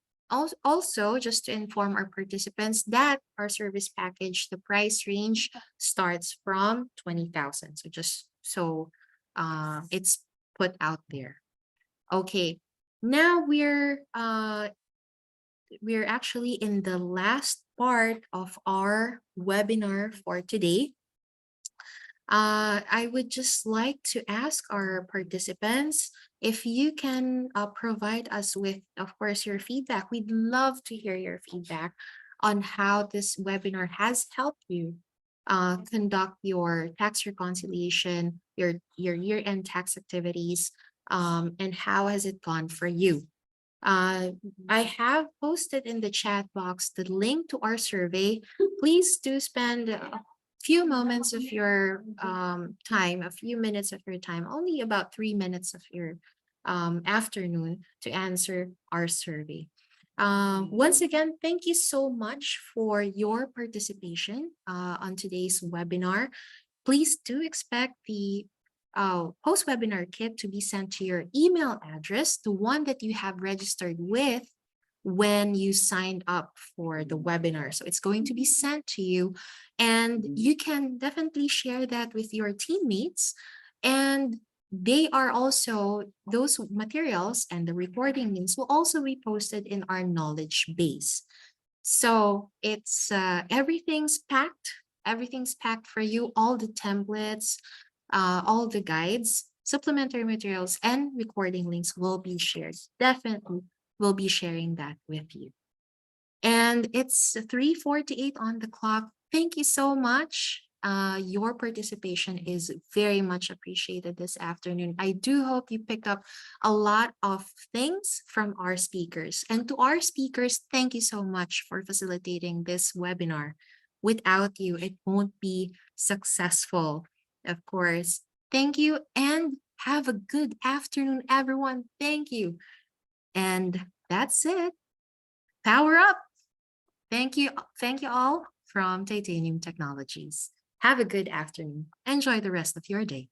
also, just to inform our participants that our service package, the price range starts from 20,000. So just so it's put out there. Okay, now we're actually in the last part of our webinar for today. I would just like to ask our participants if you can provide us with, of course, your feedback. We'd love to hear your feedback on how this webinar has helped you conduct your tax reconciliation, your year-end tax activities. and how has it gone for you? I have posted in the chat box the link to our survey. Please do spend a few moments of your time, a few minutes of your time, only about 3 minutes of your afternoon to answer our survey. Once again, thank you so much for your participation on today's webinar. Please do expect the post-webinar kit to be sent to your email address, the one that you have registered with when you signed up for the webinar. So it's going to be sent to you, and you can definitely share that with your teammates. And they are also, those materials and the recording links will also be posted in our knowledge base. So it's everything's packed for you, all the templates, all the guides, supplementary materials, and recording links will be shared. Definitely will be sharing that with you. And it's 3:48 on the clock. Thank you so much. Your participation is very much appreciated this afternoon. I do hope you picked up a lot of things from our speakers. And to our speakers, thank you so much for facilitating this webinar. Without you, it won't be successful, of course. Thank you and have a good afternoon, everyone. Thank you. And that's it. Power up. Thank you. Thank you all from Titanium Technologies. Have a good afternoon. Enjoy the rest of your day.